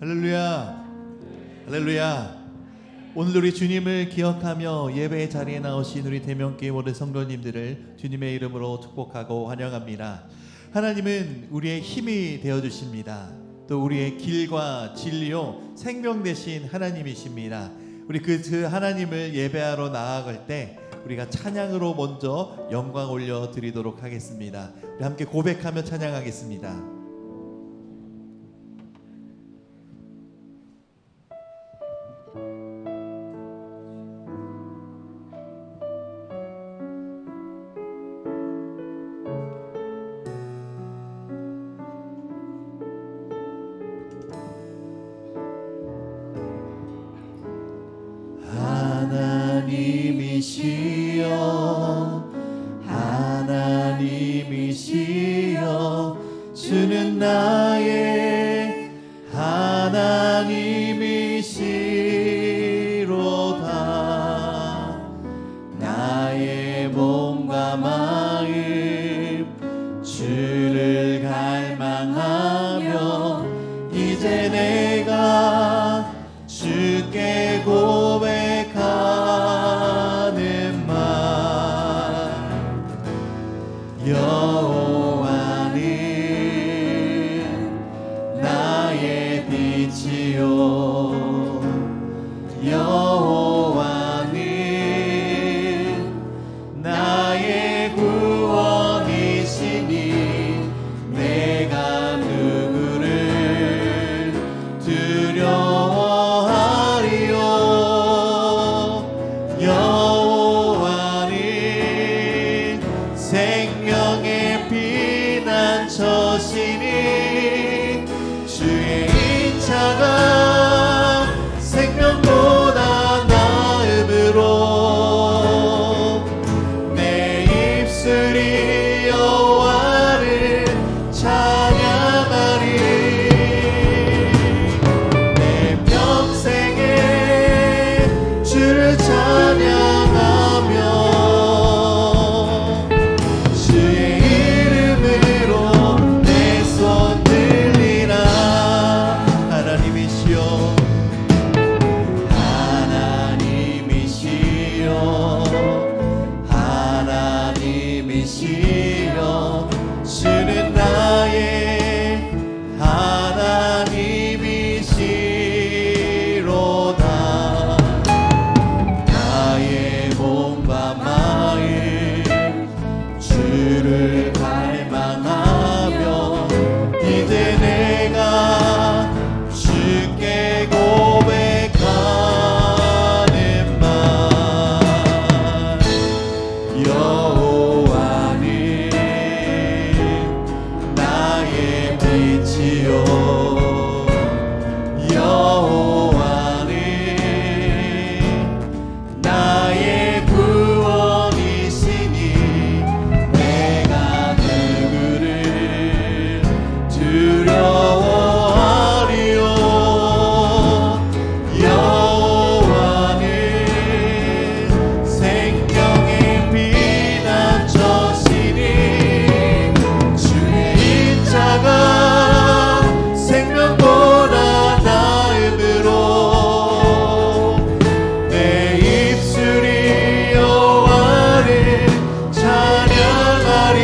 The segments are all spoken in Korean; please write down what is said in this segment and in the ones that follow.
할렐루야, 할렐루야. 오늘 우리 주님을 기억하며 예배의 자리에 나오신 우리 대명교회 모든 성도님들을 주님의 이름으로 축복하고 환영합니다. 하나님은 우리의 힘이 되어주십니다. 또 우리의 길과 진리요 생명 되신 하나님이십니다. 우리 그 하나님을 예배하러 나아갈 때 우리가 찬양으로 먼저 영광 올려드리도록 하겠습니다. 우리 함께 고백하며 찬양하겠습니다. 하나님이시여 주는 나의 하나님이시로다. 나의 몸과 마음 주를 갈망하며 이제 내가 주께 고백하는 말. 여호와는 나의 빛이요 여호와는 나의 구원이시니 내가 누구를 두려워하리요. 여호와는 생명의 피난처시니 주의 인자가 생명보다 나음으로 내 입술이 여호와를 찬양하리. 내 평생에 주를 찬양하며 주는 나의 하나님이시로다. 나의 몸과 마음 주를 갈망하며 이제 내가 주께 고백하는 말. 여호와는 나의 구원이시니 내가 누구를 두려워하리요. 여호와는 생명의 피난처시니 주의 인자가 생명보다 나음으로 내 입술이 여호와를 찬양하리.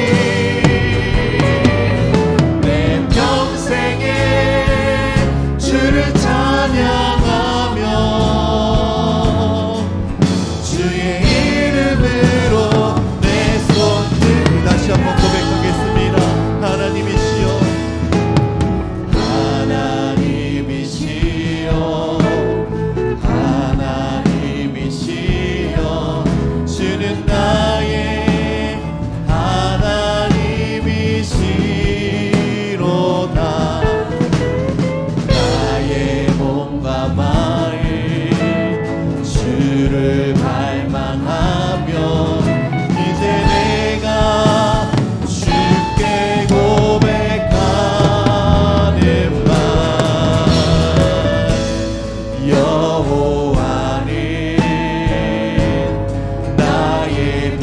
내 평생에 주를 찬양하며 주의 이름으로 내 손들 다시 한번 고백하겠습니다. 하나님이시여 하나님이시여 주는 나의 하나님이시로다. 나의 몸과 마음 주를 갈망하며 이제 내가 주께 고백하는 말. 여호와는 나의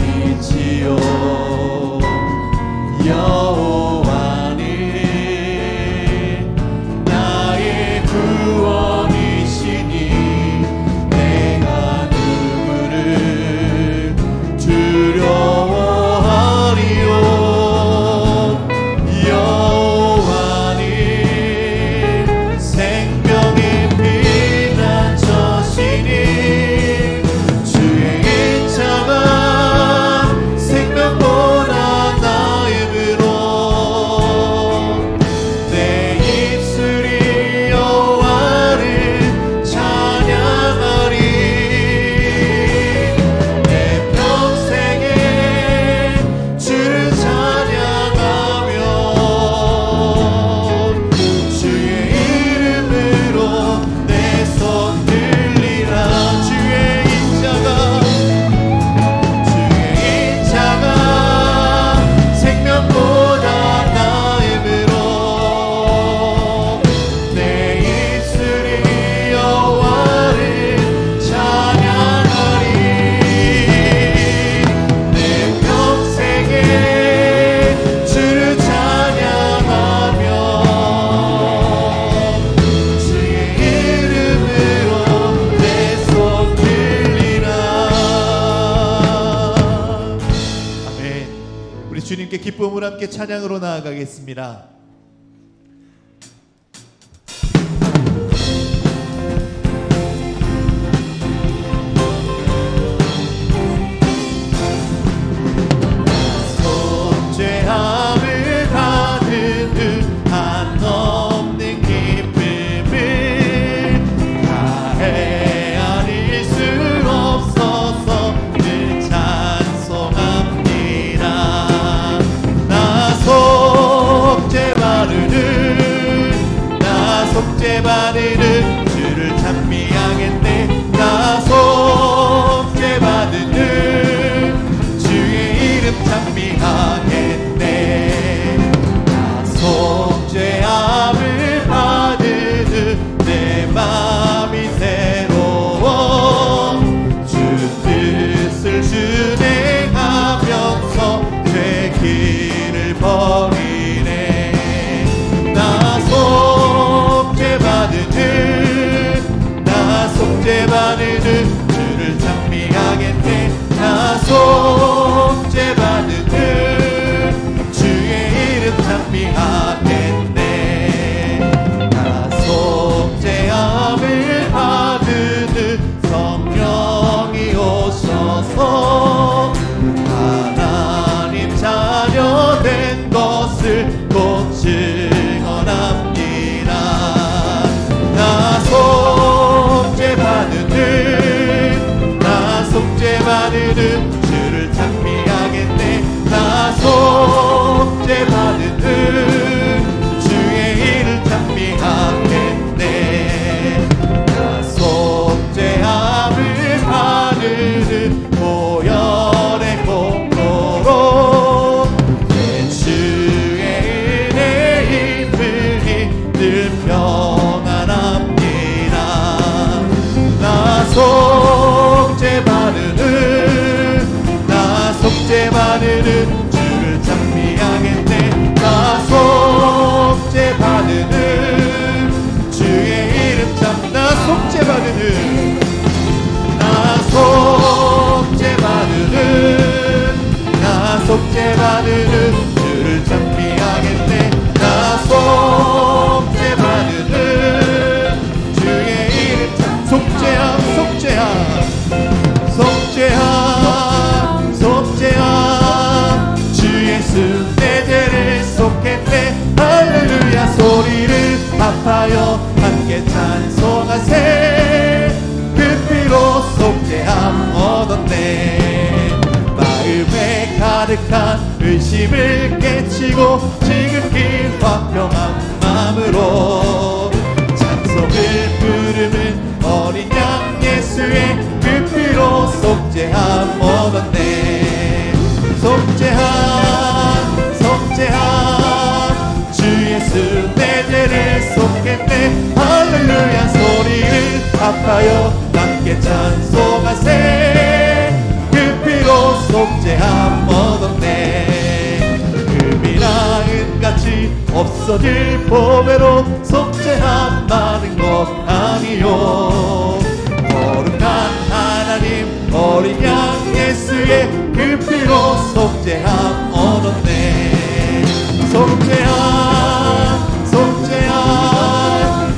주님께 기쁨으로 함께 찬양으로 나아가겠습니다. 속죄받으는 주를 찬미하겠네. 나 속죄받으는 주의 이름 찬미하겠네. 나 속죄함을 받으는 내 맘이 새로워 주 뜻을 준행하면서 죄 길을 버리네. 나 속죄받으는 주를 찬미하겠네. 나 속죄받으는 주의 이름 찬미하겠네. 나 속죄함을 받으는 성령이 오셔서 하나님 자녀 된 것을 곧 증언합니다. 나 속죄받으는 주를 찬미하겠네. 나 속죄받으는 주의 이름 찬미하겠네. 나 속죄함을 받으는 보혈의 공로로 내 주의 은혜 힘을 늘 평안합니다. 나 속죄받으는 주를 찬미하겠네. 나 속죄받으는 주의 이름 참. 나 속죄받으는 주를 찬미하겠네. 나 속죄받으는 주의 이름 참. 속죄함 주 예수 내 죄를 속했네. 할렐루야 소리를 합하여 함께 찬송하세. 그 피로 속죄함 얻었네. 마음에 가득한 의심을 깨치고 지극히 화평한 마음으로 찬송을 부르는 어린 양 예수의 그 피로 속죄함 얻었네. 속죄함 주 예수 내 죄를 속했네. 할렐루야 소리를 합하여 함께 찬송하세. 그 피로 속죄함 얻었네. 금이나 은같이 없어질 보배로 속죄함 많은 것 아니요. 거룩한 하나님 어린 양 예수의 그 피로 속죄함 얻었네. 속죄함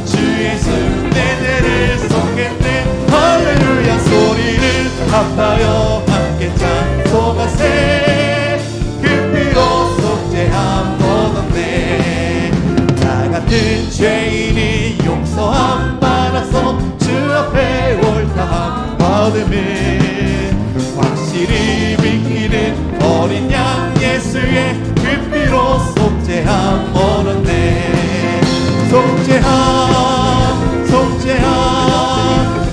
주 예수 내 죄를 속했네. 할렐루야 소리를 합하여 함께 찬송하세. 그 피로 속죄함 얻었네. 나 같은 죄인이 용서함 받아서 주 앞에 옳다함 받음을 확실히 믿기는 어린 양 예수의 그 피로 속죄함 얻었네. 속죄함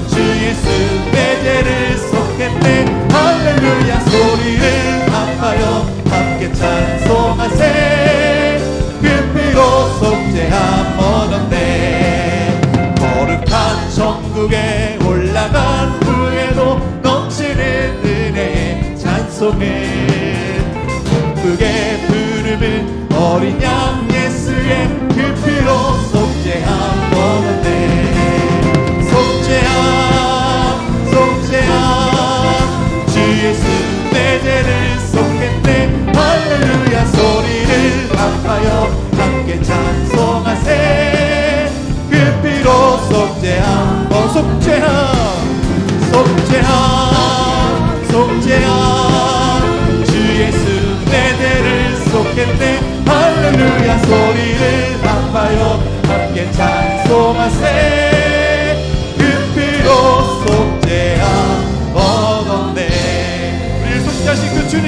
주 예수 내 죄를 속했네. 할렐루야 소리를 합하여 함께 찬송하세. 그 피로 속죄함 얻었네. 거룩한 천국에 올라간 후에도 넘치는 은혜의 찬송을 기쁘게 부르는 어린 양 예수의 그 피로 속죄함 얻었네. 속죄함 주 예수 내 죄를 속했네. 할렐루야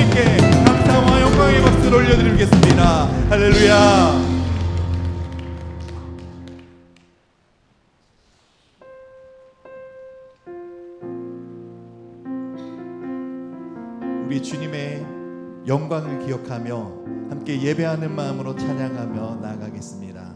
주님께 감사와 영광의 박수를 올려드리겠습니다. 할렐루야. 우리 주님의 영광을 기억하며 함께 예배하는 마음으로 찬양하며 나아가겠습니다.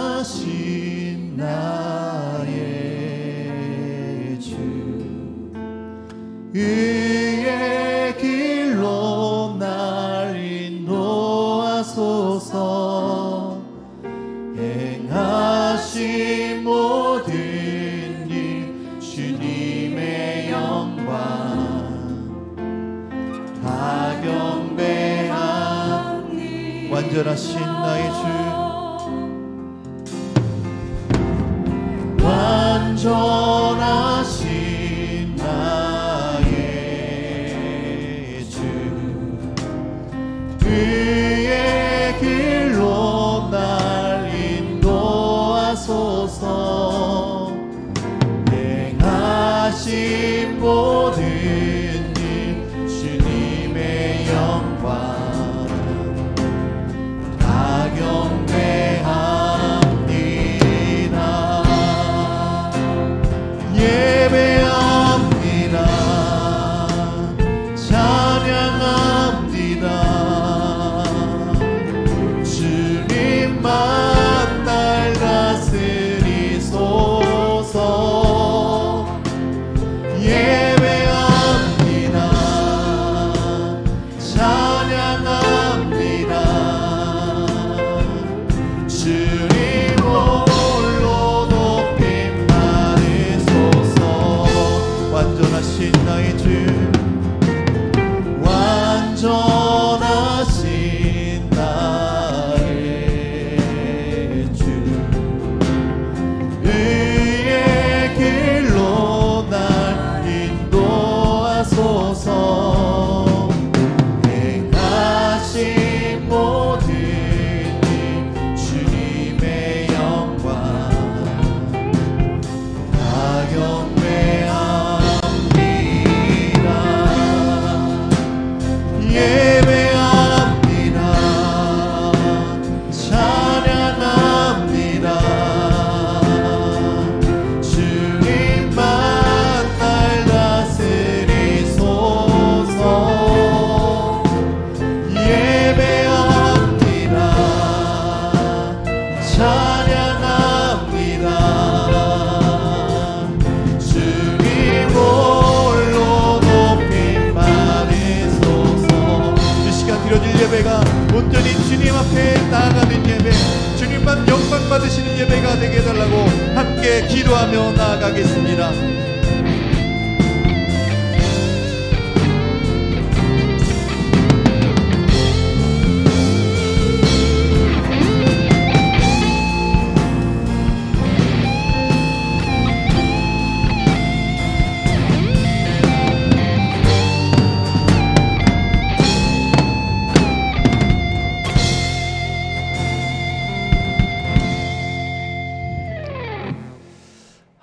완전하신 나의 주, 의의 길로 날 인도하소서. 행하신 모든 일 주님의 영광 다 경배하니. 완전하신 나의 주, 완전하신 나의 주, 의의 길로 날 인도하소서. 행하신 모든 일 주님의 영광 다 경배합니다. 예배합니다. 찬양합니다. 주님만 날 다스리소서. 예배합니다. 찬양합니다. 주님 홀로 높임 받으소서. 완전하신 나의 주, 완전하신 나의 주, 의의 길로 날 인도하소서. 행하신 모든 일 주님의 영광 다 경배합니다. 예배합니다. 찬양합니다. 주님만 날 다스리소서. 예배합니다. 찬양합니다. 주님 홀로 높임 받으소서. 이 시간 드려질 예배가 온전히 주님 앞에 나아가는 예배, 주님만 영광 받으시는 예배가 되게 해달라고 함께 기도하며 나아가겠습니다.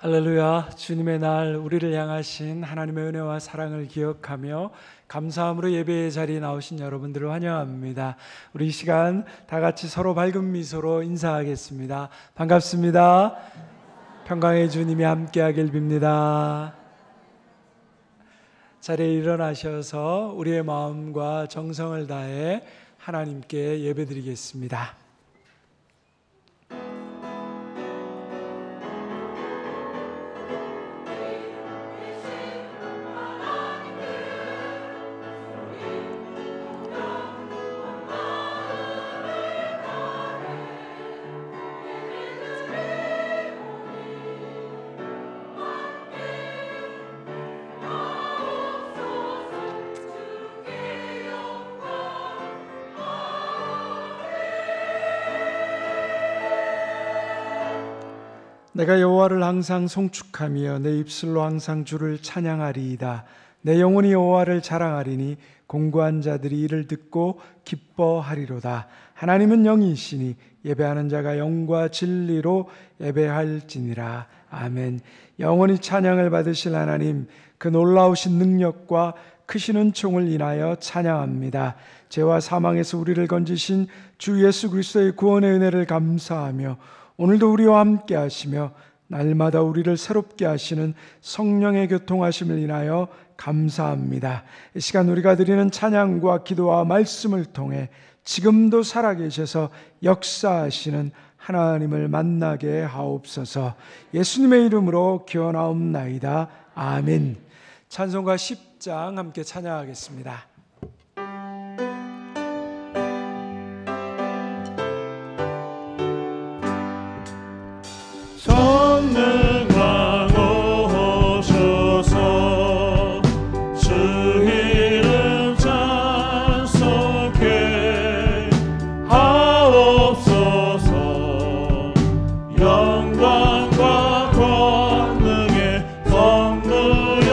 할렐루야. 주님의 날 우리를 향하신 하나님의 은혜와 사랑을 기억하며 감사함으로 예배의 자리에 나오신 여러분들을 환영합니다. 우리 이 시간 다 같이 서로 밝은 미소로 인사하겠습니다. 반갑습니다. 평강의 주님이 함께하길 빕니다. 자리에 일어나셔서 우리의 마음과 정성을 다해 하나님께 예배드리겠습니다. 내가 여호와를 항상 송축하며 내 입술로 항상 주를 찬양하리이다. 내 영혼이 여호와를 자랑하리니 공고한 자들이 이를 듣고 기뻐하리로다. 하나님은 영이시니 예배하는 자가 영과 진리로 예배할지니라. 아멘. 영원히 찬양을 받으실 하나님, 그 놀라우신 능력과 크신 은총을 인하여 찬양합니다. 죄와 사망에서 우리를 건지신 주 예수 그리스도의 구원의 은혜를 감사하며, 오늘도 우리와 함께 하시며 날마다 우리를 새롭게 하시는 성령의 교통하심을 인하여 감사합니다. 이 시간 우리가 드리는 찬양과 기도와 말씀을 통해 지금도 살아계셔서 역사하시는 하나님을 만나게 하옵소서. 예수님의 이름으로 기원하옵나이다. 아멘. 찬송가 10장 함께 찬양하겠습니다. 성령하옵소서. 주 이름 찬송케 하옵소서. 영광과 권능의 성부여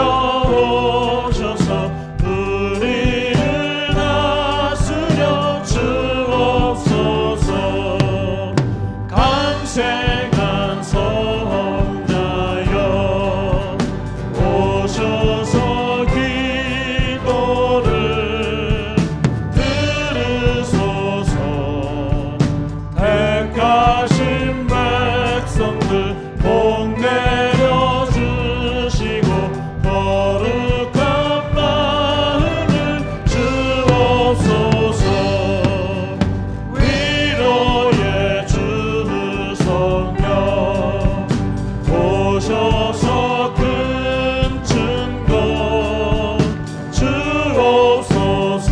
오셔서 우리를 다스려 주옵소서. 강생한 성자여 오셔서 기도를 들으소서. 택하신 백성들 복 내려주시고 거룩한 마음을 주옵소서. 위로의 주 성령 오셔서 큰 증거 주옵소서.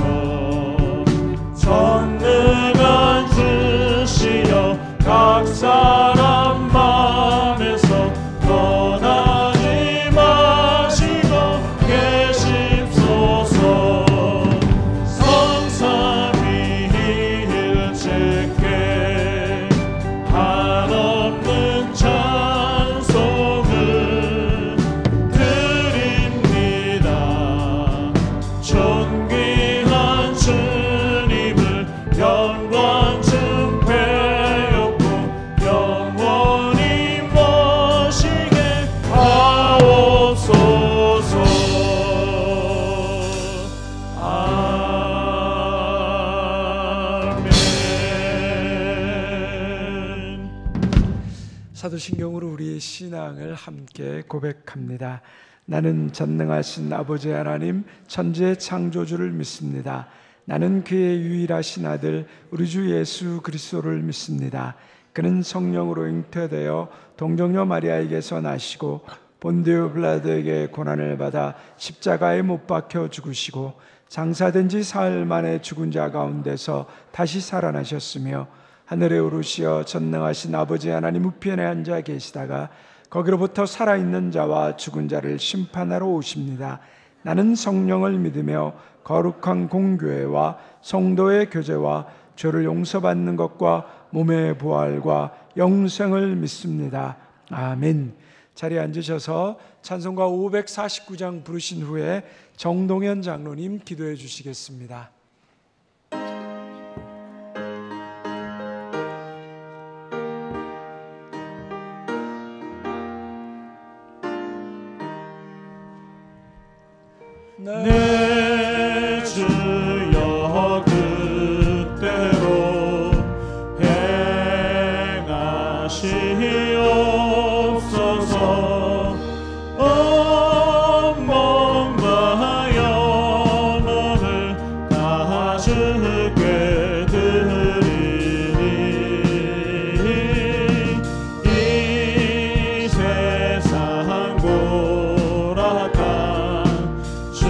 전능한 주시여 각 사람 맘에서 떠나지 마시고 계십소서. 성삼위일체께 한없는 찬송을 드립니다. 존귀한 주님을 영광 증배였고 영원히 모시게 하옵소서. 아멘. 사도신경으로 우리의 신앙을 함께 고백합니다. 나는 전능하신 아버지 하나님 천지의 창조주를 믿습니다. 나는 그의 유일하신 아들 우리 주 예수 그리스도를 믿습니다. 그는 성령으로 잉태되어 동정녀 마리아에게서 나시고 본디오 빌라도에게 고난을 받아 십자가에 못 박혀 죽으시고 장사된 지 사흘 만에 죽은 자 가운데서 다시 살아나셨으며 하늘에 오르시어 전능하신 아버지 하나님 우편에 앉아 계시다가 거기로부터 살아있는 자와 죽은 자를 심판하러 오십니다. 나는 성령을 믿으며 거룩한 공교회와 성도의 교제와 죄를 용서받는 것과 몸의 부활과 영생을 믿습니다. 아멘. 자리에 앉으셔서 찬송가 549장 부르신 후에 정동현 장로님 기도해 주시겠습니다. 내 주여 그때로 행하시옵소서. 온몸과 영혼을 다 주께 드리니 이 세상 고락한 주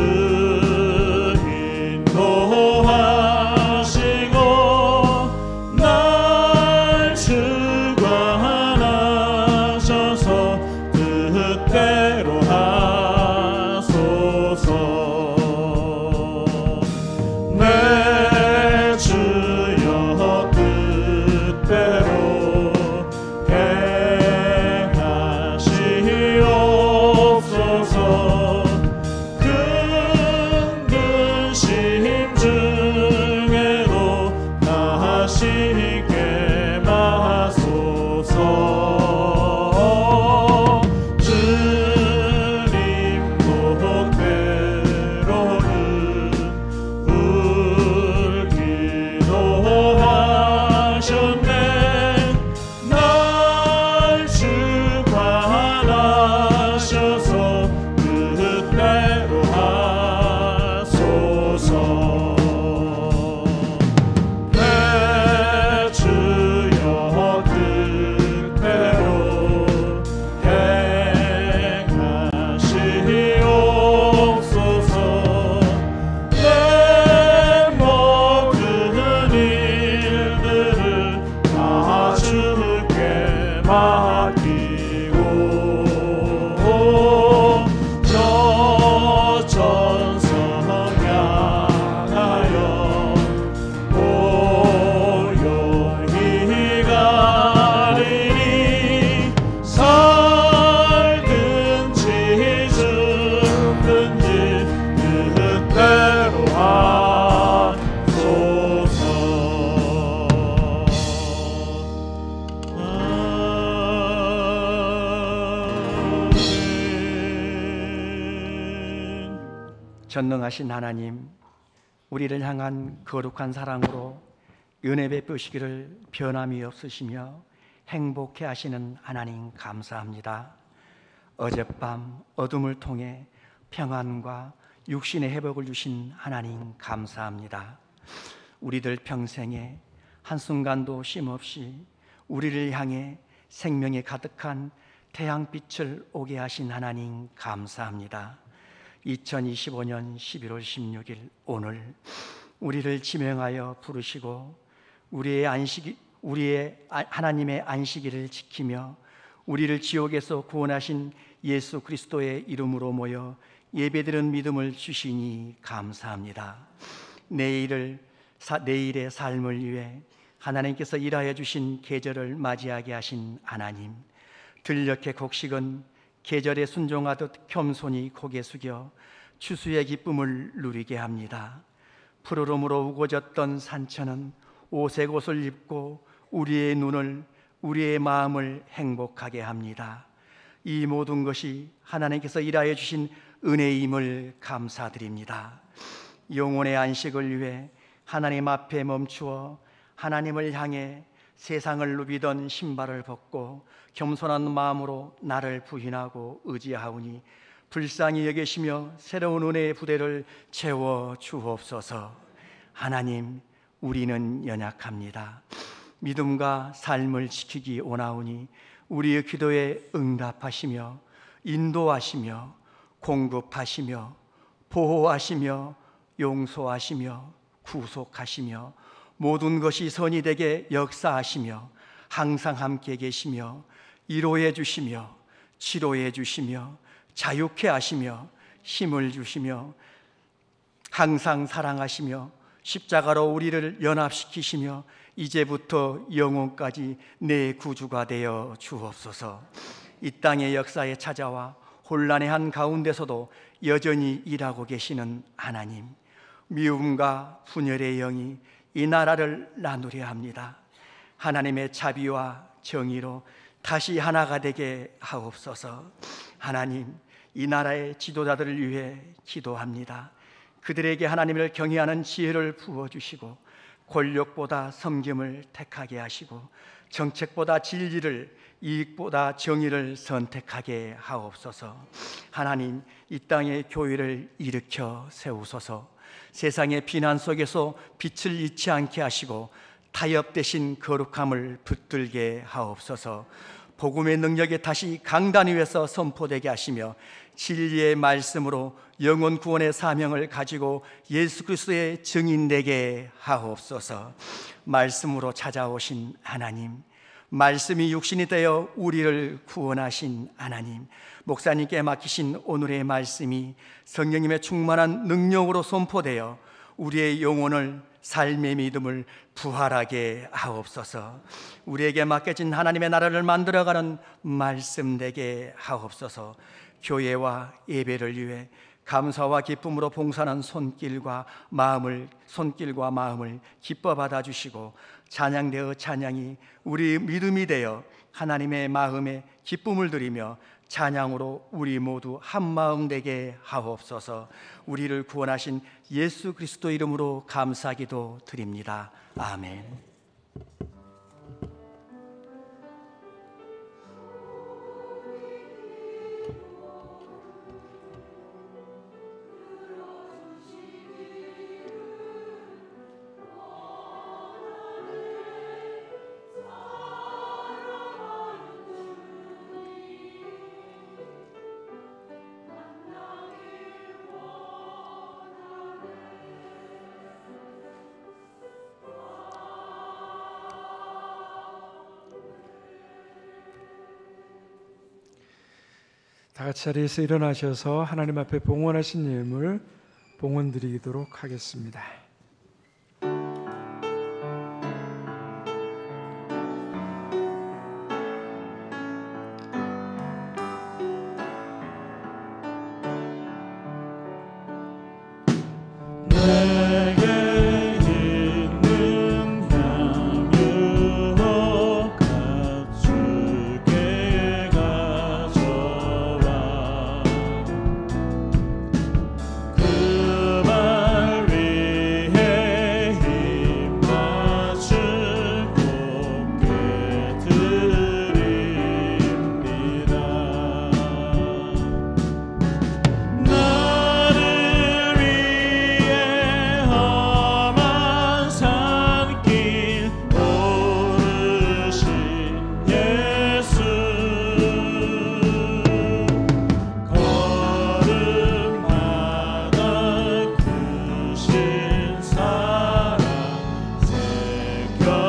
맡기고 저 천성 향하여 고요히 가리니 살든지 죽든지 그대로 하소서. 전능하신 하나님, 우리를 향한 거룩한 사랑으로 은혜 베푸시기를 변함이 없으시며 행복해 하시는 하나님 감사합니다. 어젯밤 어둠을 통해 평안과 육신의 회복을 주신 하나님 감사합니다. 우리들 평생에 한순간도 쉼없이 우리를 향해 생명에 가득한 태양빛을 오게 하신 하나님 감사합니다. 2025년 11월 16일 오늘 우리를 지명하여 부르시고 우리의 하나님의 안식일을 지키며 우리를 지옥에서 구원하신 예수 그리스도의 이름으로 모여 예배드리는 믿음을 주시니 감사합니다. 내일의 삶을 위해 하나님께서 일하여 주신 계절을 맞이하게 하신 하나님, 들녘의 곡식은 계절에 순종하듯 겸손히 고개 숙여 추수의 기쁨을 누리게 합니다. 푸르름으로 우거졌던 산천은 오색 옷을 입고 우리의 눈을, 우리의 마음을 행복하게 합니다. 이 모든 것이 하나님께서 일하여 주신 은혜임을 감사드립니다. 영혼의 안식을 위해 하나님 앞에 멈추어 하나님을 향해 세상을 누비던 신발을 벗고 겸손한 마음으로 나를 부인하고 의지하오니 불쌍히 여기시며 새로운 은혜의 부대를 채워 주옵소서. 하나님, 우리는 연약합니다. 믿음과 삶을 지키기 원하오니 우리의 기도에 응답하시며 인도하시며 공급하시며 보호하시며 용서하시며 구속하시며 모든 것이 선이 되게 역사하시며 항상 함께 계시며 위로해 주시며 치료해 주시며 자유케 하시며 힘을 주시며 항상 사랑하시며 십자가로 우리를 연합시키시며 이제부터 영원까지 내 구주가 되어 주옵소서. 이 땅의 역사에 찾아와 혼란의 한 가운데서도 여전히 일하고 계시는 하나님, 미움과 분열의 영이 이 나라를 나누려 합니다. 하나님의 자비와 정의로 다시 하나가 되게 하옵소서. 하나님, 이 나라의 지도자들을 위해 기도합니다. 그들에게 하나님을 경외하는 지혜를 부어주시고 권력보다 섬김을 택하게 하시고 정책보다 진리를, 이익보다 정의를 선택하게 하옵소서. 하나님, 이 땅의 교회를 일으켜 세우소서. 세상의 비난 속에서 빛을 잃지 않게 하시고 타협 대신 거룩함을 붙들게 하옵소서. 복음의 능력이 다시 강단 위에서 선포되게 하시며 진리의 말씀으로 영혼 구원의 사명을 가지고 예수 그리스도의 증인 되게 하옵소서. 말씀으로 찾아오신 하나님, 말씀이 육신이 되어 우리를 구원하신 하나님, 목사님께 맡기신 오늘의 말씀이 성령님의 충만한 능력으로 선포되어 우리의 영혼을, 삶의 믿음을 부활하게 하옵소서. 우리에게 맡겨진 하나님의 나라를 만들어가는 말씀 되게 하옵소서. 교회와 예배를 위해 감사와 기쁨으로 봉사하는 손길과 마음을 기뻐 받아주시고 찬양되어 찬양이 우리 믿음이 되어 하나님의 마음에 기쁨을 드리며 찬양으로 우리 모두 한마음 되게 하옵소서. 우리를 구원하신 예수 그리스도 이름으로 감사기도 드립니다. 아멘. 다 같이 자리에서 일어나셔서 하나님 앞에 봉헌하신 예물 봉헌 드리도록 하겠습니다. 내게 있는 향유 주께 가져와 그 발 위에 힘 맞추 곱게 드립니다. 나를 위해 험한 산길 오르신 예수 걸음마다 크신 사랑 새겨놓았네.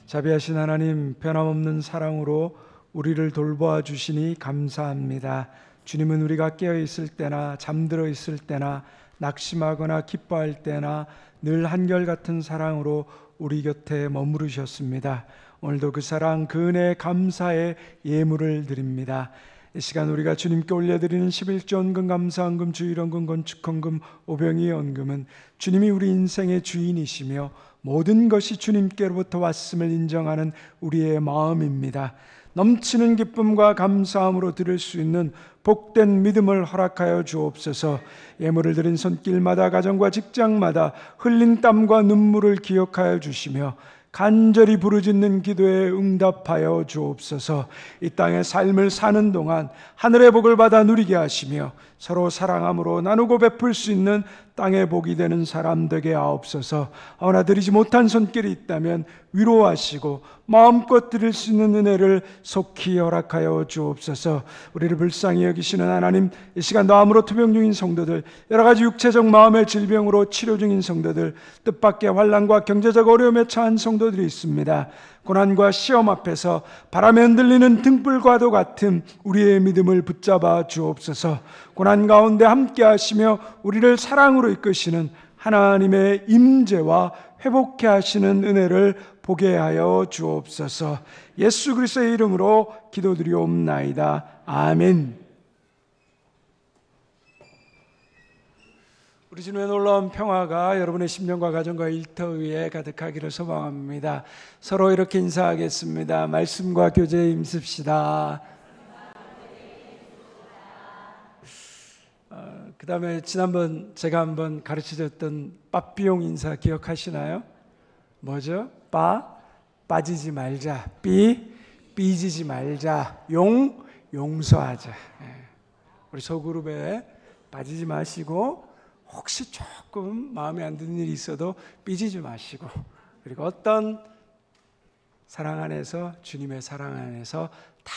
자비하신 하나님, 변함없는 사랑으로 우리를 돌보아 주시니 감사합니다. 주님은 우리가 깨어 있을 때나 잠들어 있을 때나 낙심하거나 기뻐할 때나 늘 한결같은 사랑으로 우리 곁에 머무르셨습니다. 오늘도 그 사랑, 그 은혜에 감사의 예물을 드립니다. 이 시간 우리가 주님께 올려드리는 11조 헌금, 감사헌금, 주일헌금, 건축헌금, 오병이의 헌금은 주님이 우리 인생의 주인이시며 모든 것이 주님께로부터 왔음을 인정하는 우리의 마음입니다. 넘치는 기쁨과 감사함으로 드릴 수 있는 복된 믿음을 허락하여 주옵소서. 예물을 드린 손길마다, 가정과 직장마다 흘린 땀과 눈물을 기억하여 주시며 간절히 부르짖는 기도에 응답하여 주옵소서. 이 땅의 삶을 사는 동안 하늘의 복을 받아 누리게 하시며 서로 사랑함으로 나누고 베풀 수 있는 땅의 복이 되는 사람 되게 하옵소서. 아무나 드리지 못한 손길이 있다면 위로하시고 마음껏 드릴 수 있는 은혜를 속히 허락하여 주옵소서. 우리를 불쌍히 여기시는 하나님, 이 시간 암으로 투병 중인 성도들, 여러 가지 육체적 마음의 질병으로 치료 중인 성도들, 뜻밖의 환난과 경제적 어려움에 처한 성도들이 있습니다. 고난과 시험 앞에서 바람에 흔들리는 등불과도 같은 우리의 믿음을 붙잡아 주옵소서. 고난 가운데 함께 하시며 우리를 사랑으로 이끄시는 하나님의 임재와 회복케 하시는 은혜를 보게 하여 주옵소서. 예수 그리스도의 이름으로 기도드리옵나이다. 아멘. 우리 주님의 놀라운 평화가 여러분의 심령과 가정과 일터 위에 가득하기를 소망합니다. 서로 이렇게 인사하겠습니다. 말씀과 교제에 힘씁시다. 그 다음에 지난번 제가 한번 가르쳐줬던 빠삐용 인사 기억하시나요? 뭐죠? 빠지지 말자. 삐지지 말자. 용서하자. 우리 소그룹에 빠지지 마시고 혹시 조금 마음에 안 드는 일이 있어도 삐지지 마시고, 그리고 어떤 사랑 안에서, 주님의 사랑 안에서 다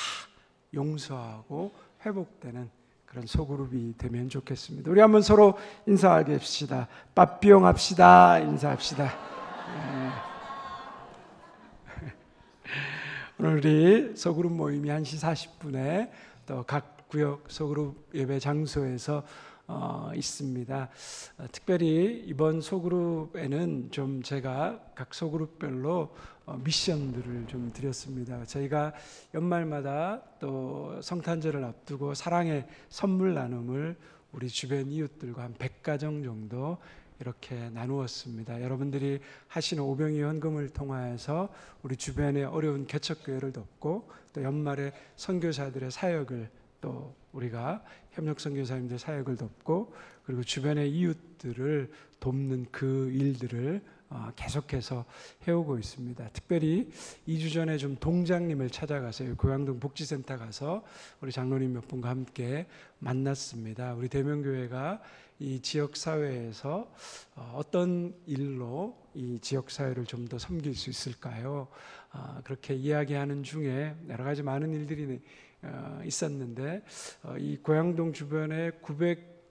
용서하고 회복되는 그런 소그룹이 되면 좋겠습니다. 우리 한번 서로 인사하겠습니다. 빠삐용 합시다. 인사합시다. 오늘 우리 소그룹 모임이 1시 40분에 또 각 구역 소그룹 예배 장소에서 있습니다. 특별히 이번 소그룹에는 좀 제가 각 소그룹별로 미션들을 좀 드렸습니다. 저희가 연말마다 또 성탄절을 앞두고 사랑의 선물 나눔을 우리 주변 이웃들과 한 100가정 정도 이렇게 나누었습니다. 여러분들이 하시는 오병이 헌금을 통하여서 우리 주변의 어려운 개척교회를 돕고, 또 연말에 선교사들의 사역을, 또 우리가 협력 선교사님들 사역을 돕고, 그리고 주변의 이웃들을 돕는 그 일들을 계속해서 해오고 있습니다. 특별히 2주 전에 좀 동장님을 찾아가서 고양동 복지센터 가서 우리 장로님 몇 분과 함께 만났습니다. 우리 대명교회가 이 지역사회에서 어떤 일로 이 지역사회를 좀 더 섬길 수 있을까요? 그렇게 이야기하는 중에 여러 가지 많은 일들이 있었는데, 이 고양동 주변에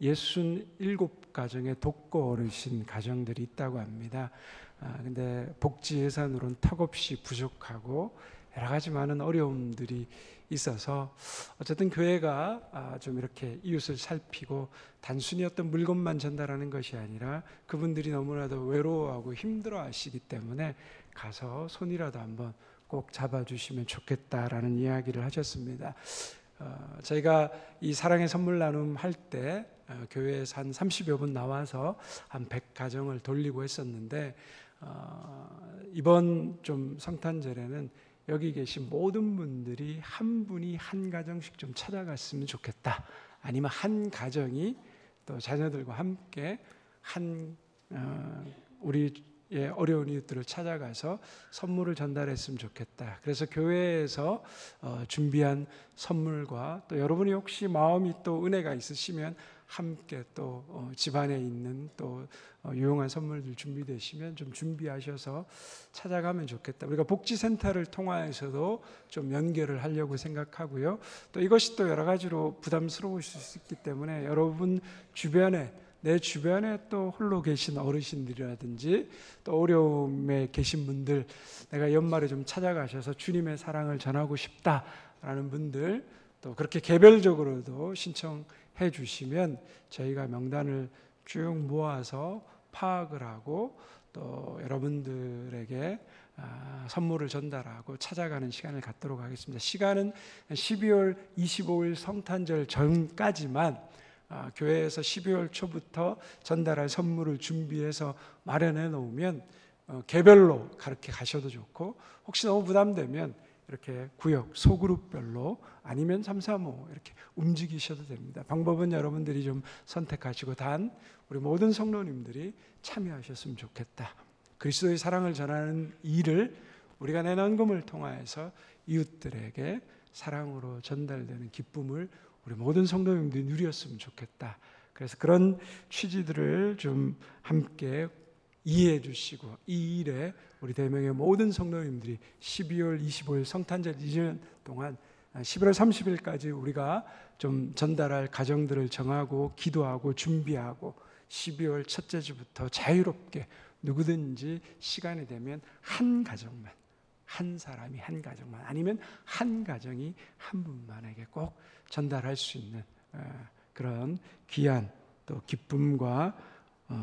67가정의 독거 어르신 가정들이 있다고 합니다. 근데 복지 예산으로는 턱없이 부족하고 여러 가지 많은 어려움들이 있어서 어쨌든 교회가 좀 이렇게 이웃을 살피고 단순히 어떤 물건만 전달하는 것이 아니라 그분들이 너무나도 외로워하고 힘들어하시기 때문에 가서 손이라도 한번 꼭 잡아주시면 좋겠다라는 이야기를 하셨습니다. 저희가 이 사랑의 선물 나눔 할 때 교회에서 한 30여 분 나와서 한 100가정을 돌리고 했었는데 이번 좀 성탄절에는 여기 계신 모든 분들이 한 분이 한 가정씩 좀 찾아갔으면 좋겠다. 아니면 한 가정이 또 자녀들과 함께 우리의 어려운 이웃들을 찾아가서 선물을 전달했으면 좋겠다. 그래서 교회에서 준비한 선물과 또 여러분이 혹시 마음이 또 은혜가 있으시면 함께 또 집안에 있는 또 유용한 선물들 준비되시면 좀 준비하셔서 찾아가면 좋겠다. 우리가 복지센터를 통해서도 좀 연결을 하려고 생각하고요. 또 이것이 또 여러 가지로 부담스러우실 수 있기 때문에 여러분 주변에 내 주변에 또 홀로 계신 어르신들이라든지 또 어려움에 계신 분들 내가 연말에 좀 찾아가셔서 주님의 사랑을 전하고 싶다라는 분들 또 그렇게 개별적으로도 신청해 주시면 저희가 명단을 쭉 모아서 파악을 하고 또 여러분들에게 선물을 전달하고 찾아가는 시간을 갖도록 하겠습니다. 시간은 12월 25일 성탄절 전까지만 교회에서 12월 초부터 전달할 선물을 준비해서 마련해 놓으면 개별로 그렇게 가셔도 좋고 혹시 너무 부담되면 이렇게 구역, 소그룹별로 아니면 3, 3, 5 이렇게 움직이셔도 됩니다. 방법은 여러분들이 좀 선택하시고 단 우리 모든 성도님들이 참여하셨으면 좋겠다. 그리스도의 사랑을 전하는 일을 우리가 내난금을 통하여서 이웃들에게 사랑으로 전달되는 기쁨을 우리 모든 성도님들이 누렸으면 좋겠다. 그래서 그런 취지들을 좀 함께 이해해 주시고 이 일에 우리 대명의 모든 성도님들이 12월 25일 성탄절 이전 동안 11월 30일까지 우리가 좀 전달할 가정들을 정하고 기도하고 준비하고 12월 첫째 주부터 자유롭게 누구든지 시간이 되면 한 가정만 한 사람이 한 가정만 아니면 한 가정이 한 분만에게 꼭 전달할 수 있는 그런 귀한 또 기쁨과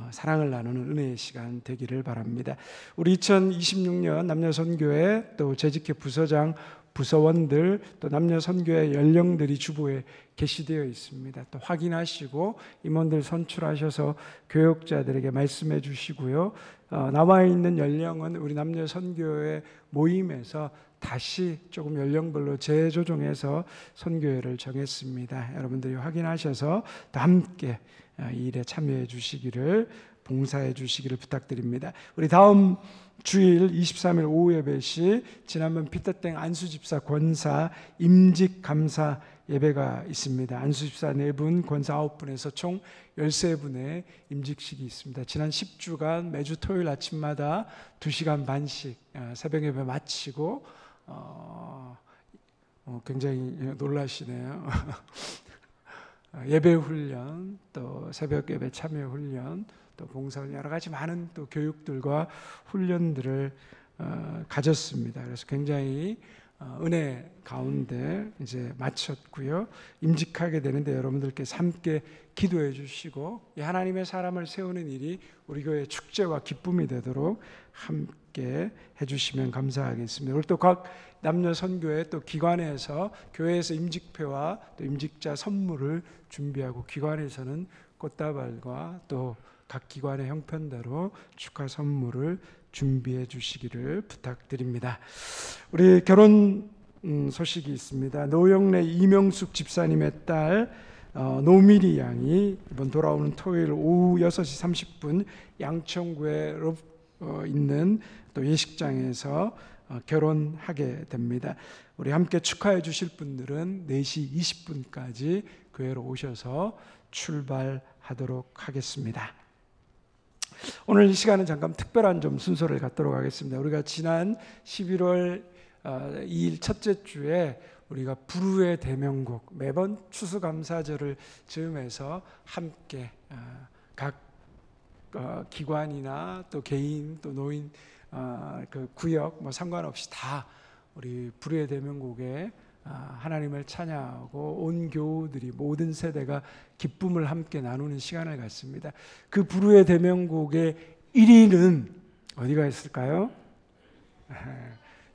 사랑을 나누는 은혜의 시간 되기를 바랍니다. 우리 2026년 남녀선교회 또 재직회 부서장 부서원들 또 남녀선교회 연령들이 주보에 게시되어 있습니다. 또 확인하시고 임원들 선출하셔서 교역자들에게 말씀해 주시고요. 남아 있는 연령은 우리 남녀선교회 모임에서 다시 조금 연령별로 재조정해서 선교회를 정했습니다. 여러분들이 확인하셔서 또 함께 이 일에 참여해 주시기를 봉사해 주시기를 부탁드립니다. 우리 다음 주일 23일 오후 예배 시 지난번 피터땡 안수집사 권사 임직 감사 예배가 있습니다. 안수집사 4분, 권사 9분에서 총 13분의 임직식이 있습니다. 지난 10주간 매주 토요일 아침마다 2시간 반씩 새벽 예배 마치고 굉장히 놀라시네요. 예배 훈련, 또 새벽 예배 참여 훈련, 또 봉사 훈련 여러 가지 많은 또 교육들과 훈련들을 가졌습니다. 그래서 굉장히 은혜 가운데 이제 마쳤고요. 임직하게 되는데 여러분들께서 함께 기도해 주시고 이 하나님의 사람을 세우는 일이 우리 교회의 축제와 기쁨이 되도록 함께 해주시면 감사하겠습니다. 우리 또 각 남녀 선교회 또 기관에서 교회에서 임직표와 또 임직자 선물을 준비하고 기관에서는 꽃다발과 또 각 기관의 형편대로 축하 선물을 준비해 주시기를 부탁드립니다. 우리 결혼 소식이 있습니다. 노영래 이명숙 집사님의 딸 노미리 양이 이번 돌아오는 토요일 오후 6시 30분 양천구에 있는 또 예식장에서 결혼하게 됩니다. 우리 함께 축하해 주실 분들은 4시 20분까지 교회로 오셔서 출발하도록 하겠습니다. 오늘 이 시간은 잠깐 특별한 좀 순서를 갖도록 하겠습니다. 우리가 지난 11월 2일 첫째 주에 우리가 불후의 대명곡, 매번 추수감사절을 즈음해서 함께 각 기관이나 또 개인 또 노인 그 구역 뭐 상관없이 다 우리 불후의 대명곡에 하나님을 찬양하고 온 교우들이 모든 세대가 기쁨을 함께 나누는 시간을 갖습니다. 그 불후의 대명곡의 1위는 어디가 있을까요?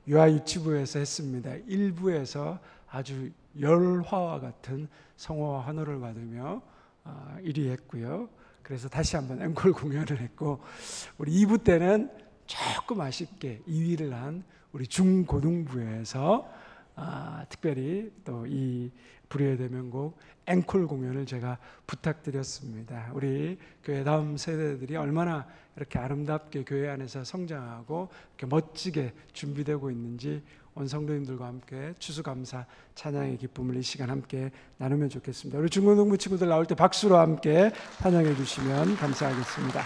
유아유치부에서 했습니다. 1부에서 아주 열화와 같은 성화와 환호를 받으며 1위 했고요. 그래서 다시 한번 앵콜 공연을 했고, 우리 2부 때는 조금 아쉽게 2위를 한 우리 중고등부에서 특별히 또 이 불후의 대명곡 앵콜 공연을 제가 부탁드렸습니다. 우리 교회 다음 세대들이 얼마나 이렇게 아름답게 교회 안에서 성장하고 이렇게 멋지게 준비되고 있는지 온 성도님들과 함께 추수감사 찬양의 기쁨을 이 시간 함께 나누면 좋겠습니다. 우리 중고등부 친구들 나올 때 박수로 함께 찬양해 주시면 감사하겠습니다.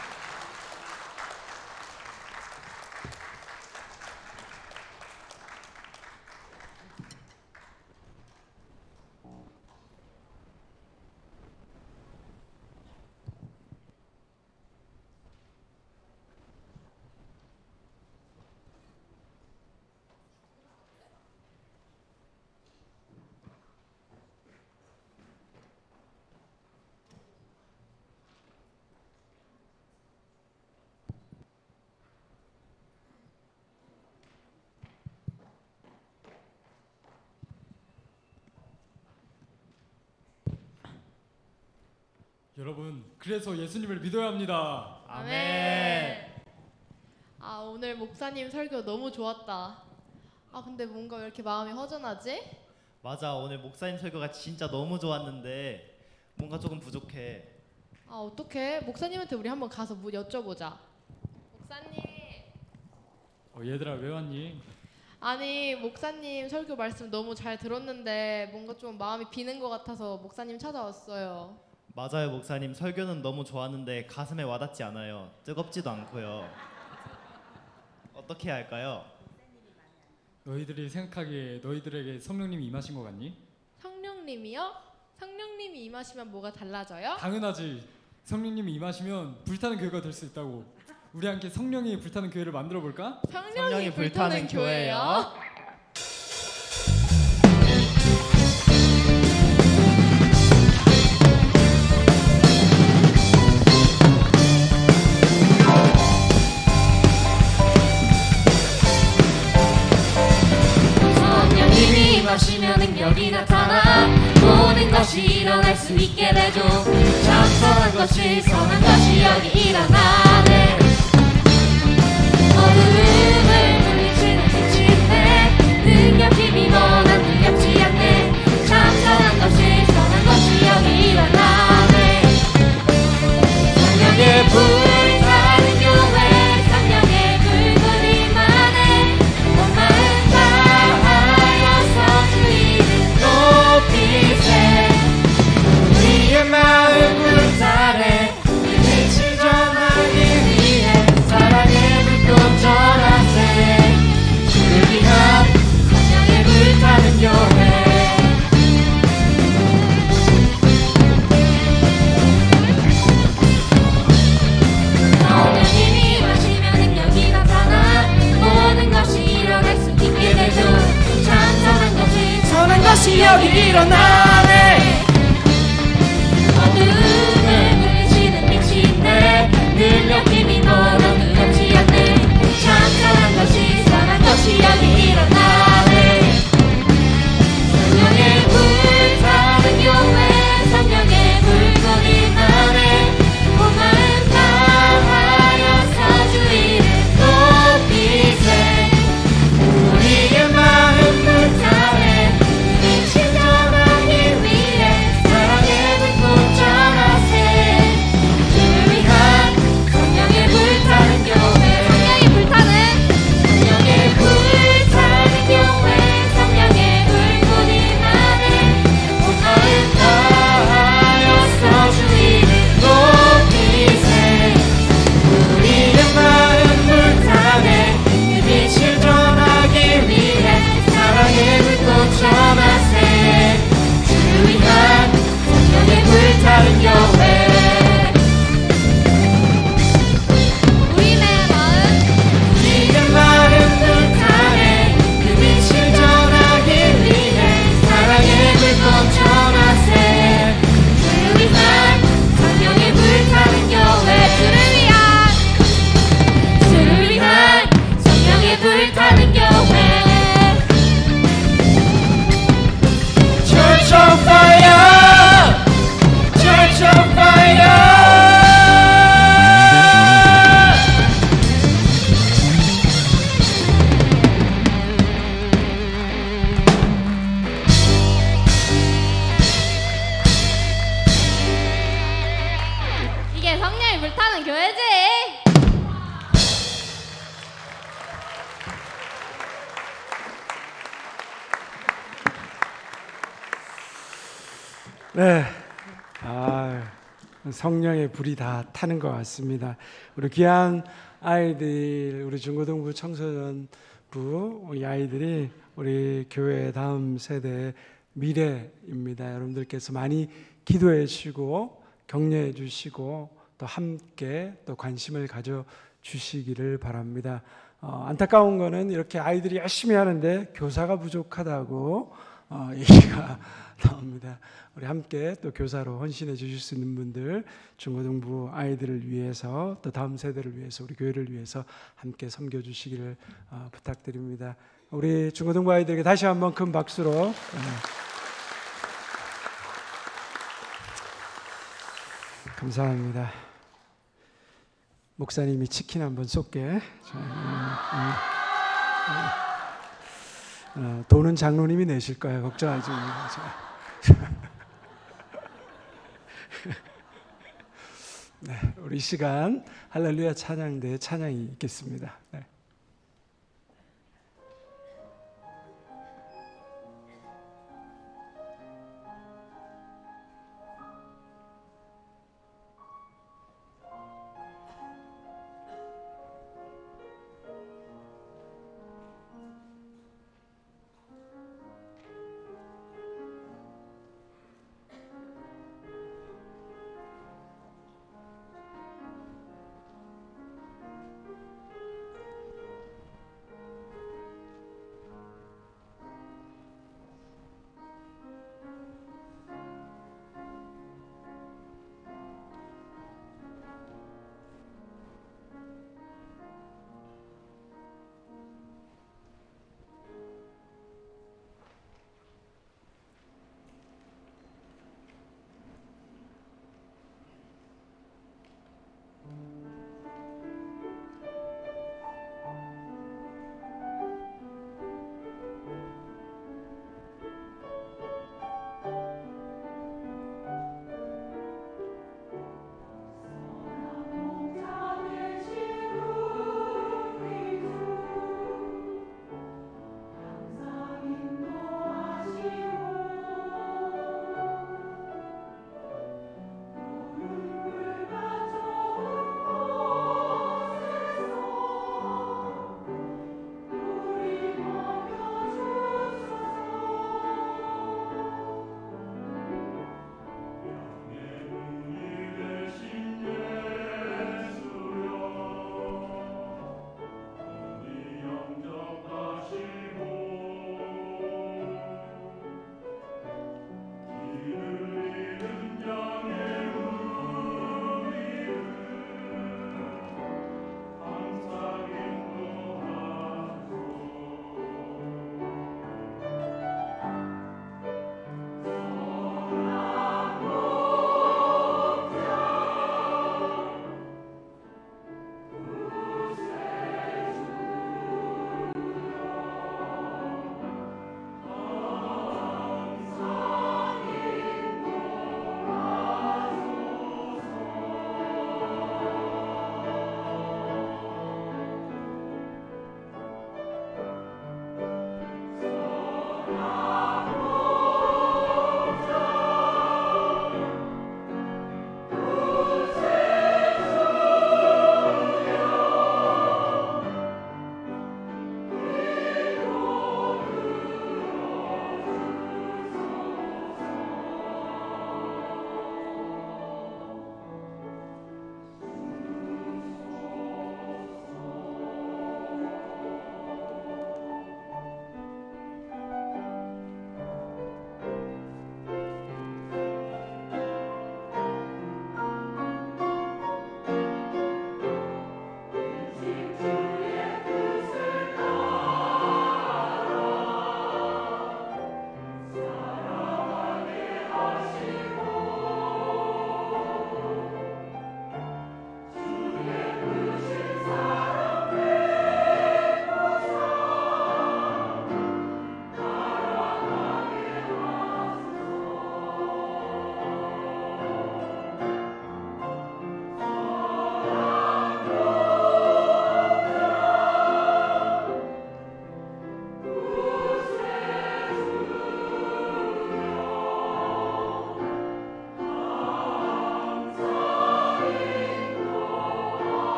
여러분, 그래서 예수님을 믿어야 합니다. 아멘. 오늘 목사님 설교 너무 좋았다. 근데 뭔가 왜 이렇게 마음이 허전하지? 맞아, 오늘 목사님 설교가 진짜 너무 좋았는데 뭔가 조금 부족해. 어떡해? 목사님한테 우리 한번 가서 뭐 여쭤보자. 목사님. 얘들아, 왜 왔니? 아니, 목사님 설교 말씀 너무 잘 들었는데 뭔가 좀 마음이 비는 것 같아서 목사님 찾아왔어요. 맞아요, 목사님 설교는 너무 좋았는데 가슴에 와닿지 않아요. 뜨겁지도 않고요. 어떻게 해야 할까요? 너희들이 생각하기에 너희들에게 성령님이 임하신 것 같니? 성령님이요? 성령님이 임하시면 뭐가 달라져요? 당연하지. 성령님이 임하시면 불타는 교회가 될 수 있다고. 우리 함께 성령이 불타는 교회를 만들어 볼까? 성령이 불타는 교회요? 성령님이 임하시면 능력이 나타나 모든 것이 일어날 수 있게 되죠. 참 선한 것이 선한 것이 여기 일어나네. 어두움을 물리치는 빛인데 능력 힘이 너나 두렵지 않네. 참 선한 것이 선한 것이 여기 일어나네. 성령의 불타는 교회, 성령의 불꽃이 임하네. 온 마음 다하여서 주의 높이세. 우리의 마음 불타네. 빛이 전하기 위해 사랑의 불꽃 전하세. 주를 위한 성령의 불타는 교회. 성령님이 임하시면 능력이 나타나 모든 것이 일어날 수 있게 되죠. 참 선한 것이 여기 일어나네. 어둠을 물리치는 빛인데 능력 힘이 너나 두렵지 않네. 참 선한 것이 여기 일어나네. 성령의 불타는 교회, 성령의 불꽃이 임하네. 온 마음 다하여서 주의 높이세. 우리의 마음 불타네. 빛이 전하기 네, 성령의 불이 다 타는 것 같습니다. 우리 귀한 아이들, 우리 중고등부 청소년부 이 아이들이 우리 교회의 다음 세대의 미래입니다. 여러분들께서 많이 기도해 주시고 격려해 주시고 또 함께 또 관심을 가져 주시기를 바랍니다. 안타까운 거는 이렇게 아이들이 열심히 하는데 교사가 부족하다고 얘기가 나옵니다. 우리 함께 또 교사로 헌신해 주실 수 있는 분들, 중고등부 아이들을 위해서 또 다음 세대를 위해서 우리 교회를 위해서 함께 섬겨 주시기를 부탁드립니다. 우리 중고등부 아이들에게 다시 한번 큰 박수로 감사합니다. 목사님이 치킨 한번 쏠게. 돈은 장로님이 내실 거예요. 걱정하지 마세요. 네, 우리 이 시간 할렐루야 찬양대 찬양이 있겠습니다. 네.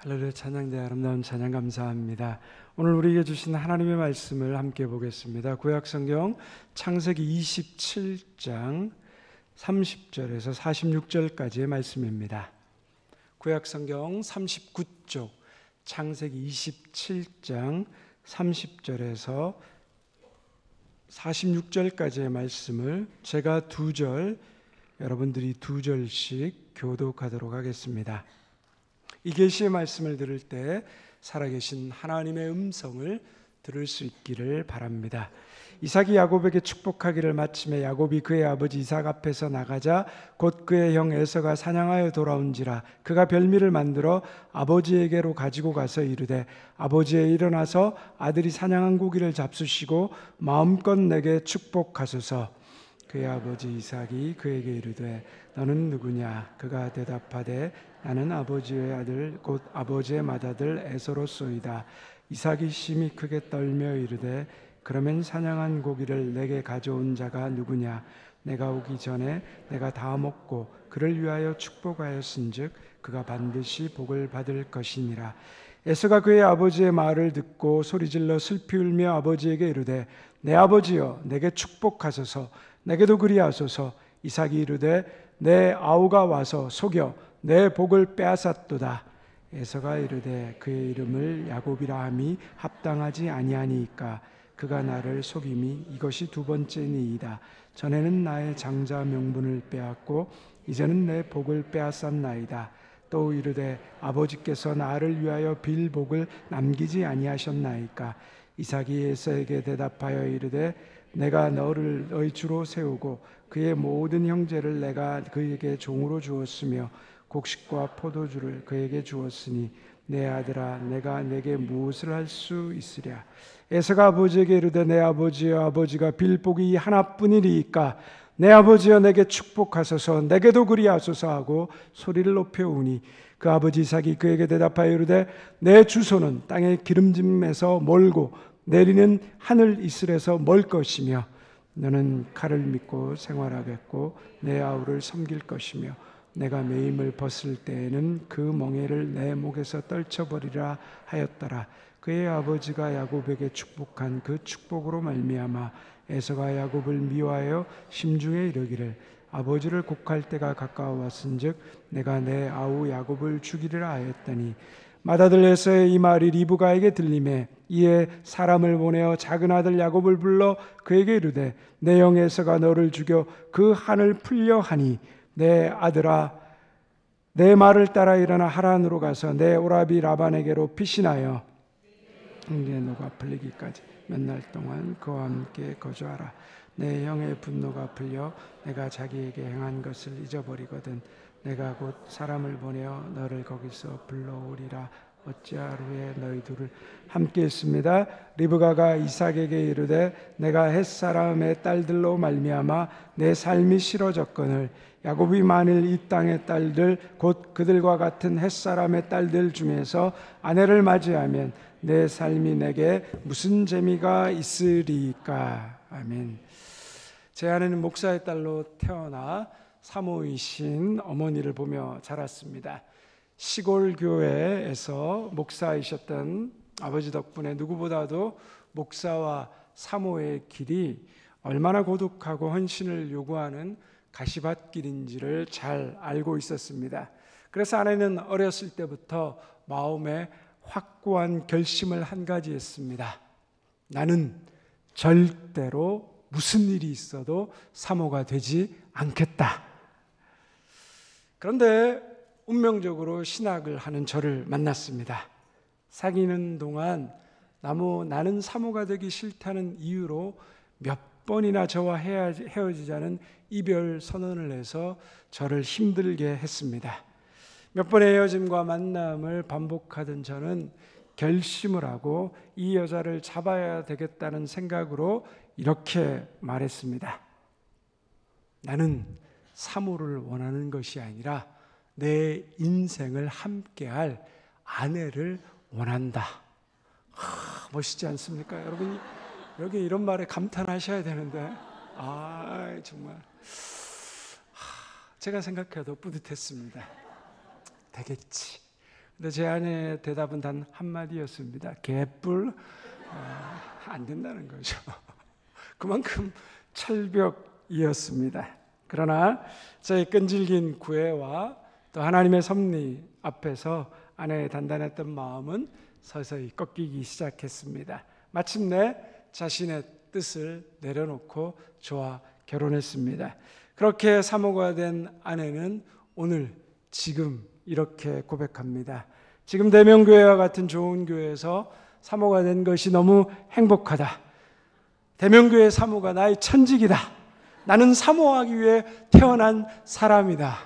할렐루야. 찬양대 아름다운 찬양 감사합니다. 오늘 우리에게 주신 하나님의 말씀을 함께 보겠습니다. 구약성경 창세기 27장 30절에서 46절까지의 말씀입니다. 구약성경 39쪽 창세기 27장 30절에서 46절까지의 말씀을 제가 2절, 여러분들이 2절씩 교독하도록 하겠습니다. 이 계시의 말씀을 들을 때 살아계신 하나님의 음성을 들을 수 있기를 바랍니다. 이삭이 야곱에게 축복하기를 마침에 야곱이 그의 아버지 이삭 앞에서 나가자 곧 그의 형 에서가 사냥하여 돌아온지라 그가 별미를 만들어 아버지에게로 가지고 가서 이르되 아버지여 일어나서 아들이 사냥한 고기를 잡수시고 마음껏 내게 축복하소서. 그의 아버지 이삭이 그에게 이르되 너는 누구냐? 그가 대답하되 나는 아버지의 아들 곧 아버지의 맏아들 에서로소이다. 이삭이 심히 크게 떨며 이르되 그러면 사냥한 고기를 내게 가져온 자가 누구냐? 내가 오기 전에 내가 다 먹고 그를 위하여 축복하였은즉 그가 반드시 복을 받을 것이니라. 에서가 그의 아버지의 말을 듣고 소리질러 슬피 울며 아버지에게 이르되 내 아버지여 내게 축복하소서. 내게도 그리하소서. 이삭이 이르되 내 아우가 와서 속여 내 복을 빼앗았도다. 에서가 이르되 그의 이름을 야곱이라 함이 합당하지 아니하니까 그가 나를 속임이 이것이 2번째니이다. 전에는 나의 장자 명분을 빼앗고 이제는 내 복을 빼앗았나이다. 또 이르되 아버지께서 나를 위하여 빌 복을 남기지 아니하셨나이까. 이삭이 에서에게 대답하여 이르되 내가 너를 너희 주로 세우고 그의 모든 형제를 내가 그에게 종으로 주었으며 곡식과 포도주를 그에게 주었으니 내 아들아 내가 내게 무엇을 할 수 있으랴. 에서가 아버지에게 이르되 내 아버지여 아버지가 빌 복이 하나뿐이리이까 내 아버지여 내게 축복하소서. 내게도 그리하소서 하고 소리를 높여 우니 그 아버지 이삭이 그에게 대답하여 이르되 내 주소는 땅의 기름짐에서 멀고 내리는 하늘 이슬에서 멀 것이며 너는 칼을 믿고 생활하겠고 내 아우를 섬길 것이며 내가 매임을 벗을 때에는 그 멍에를 내 목에서 떨쳐버리라 하였더라. 그의 아버지가 야곱에게 축복한 그 축복으로 말미암아 에서가 야곱을 미워하여 심중에 이르기를 아버지를 곡할 때가 가까워왔은즉 내가 내 아우 야곱을 죽이리라 하였더니 맏아들 에서의 이 말이 리브가에게 들리매 이에 사람을 보내어 작은 아들 야곱을 불러 그에게 이르되 내 형 에서가 너를 죽여 그 한을 풀려 하니 내 아들아 내 말을 따라 일어나 하란으로 가서 내 오라비 라반에게로 피신하여 형제 노가 풀리기까지 몇 날 동안 그와 함께 거주하라. 내 형의 분노가 풀려 내가 자기에게 행한 것을 잊어버리거든 내가 곧 사람을 보내어 너를 거기서 불러오리라. 어찌하루에 너희 둘을 함께 있습니다. 리브가가 이삭에게 이르되 내가 햇사람의 딸들로 말미암아 내 삶이 싫어졌거늘 야곱이 만일 이 땅의 딸들 곧 그들과 같은 햇사람의 딸들 중에서 아내를 맞이하면 내 삶이 내게 무슨 재미가 있으리까. 아멘. 제 아내는 목사의 딸로 태어나 사모이신 어머니를 보며 자랐습니다. 시골 교회에서 목사이셨던 아버지 덕분에 누구보다도 목사와 사모의 길이 얼마나 고독하고 헌신을 요구하는 가시밭길인지를 잘 알고 있었습니다. 그래서 아내는 어렸을 때부터 마음에 확고한 결심을 한 가지 했습니다. 나는 절대로 무슨 일이 있어도 사모가 되지 않겠다. 그런데 운명적으로 신학을 하는 저를 만났습니다. 사귀는 동안 나는 사모가 되기 싫다는 이유로 몇 번이나 저와 헤어지자는 이별 선언을 해서 저를 힘들게 했습니다. 몇 번의 헤어짐과 만남을 반복하던 저는 결심을 하고 이 여자를 잡아야 되겠다는 생각으로 이렇게 말했습니다. 나는 사모를 원하는 것이 아니라 내 인생을 함께할 아내를 원한다. 멋있지 않습니까? 여러분 여기 이런 말에 감탄하셔야 되는데 정말 제가 생각해도 뿌듯했습니다. 되겠지. 근데 제 아내의 대답은 단 한마디였습니다. 개뿔. 안 된다는 거죠. 그만큼 철벽이었습니다. 그러나 저의 끈질긴 구애와 또 하나님의 섭리 앞에서 아내의 단단했던 마음은 서서히 꺾이기 시작했습니다. 마침내 자신의 뜻을 내려놓고 저와 결혼했습니다. 그렇게 사모가 된 아내는 오늘 지금 이렇게 고백합니다. 지금 대명교회와 같은 좋은 교회에서 사모가 된 것이 너무 행복하다. 대명교회 사모가 나의 천직이다. 나는 사모하기 위해 태어난 사람이다.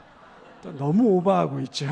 또 너무 오버하고 있죠.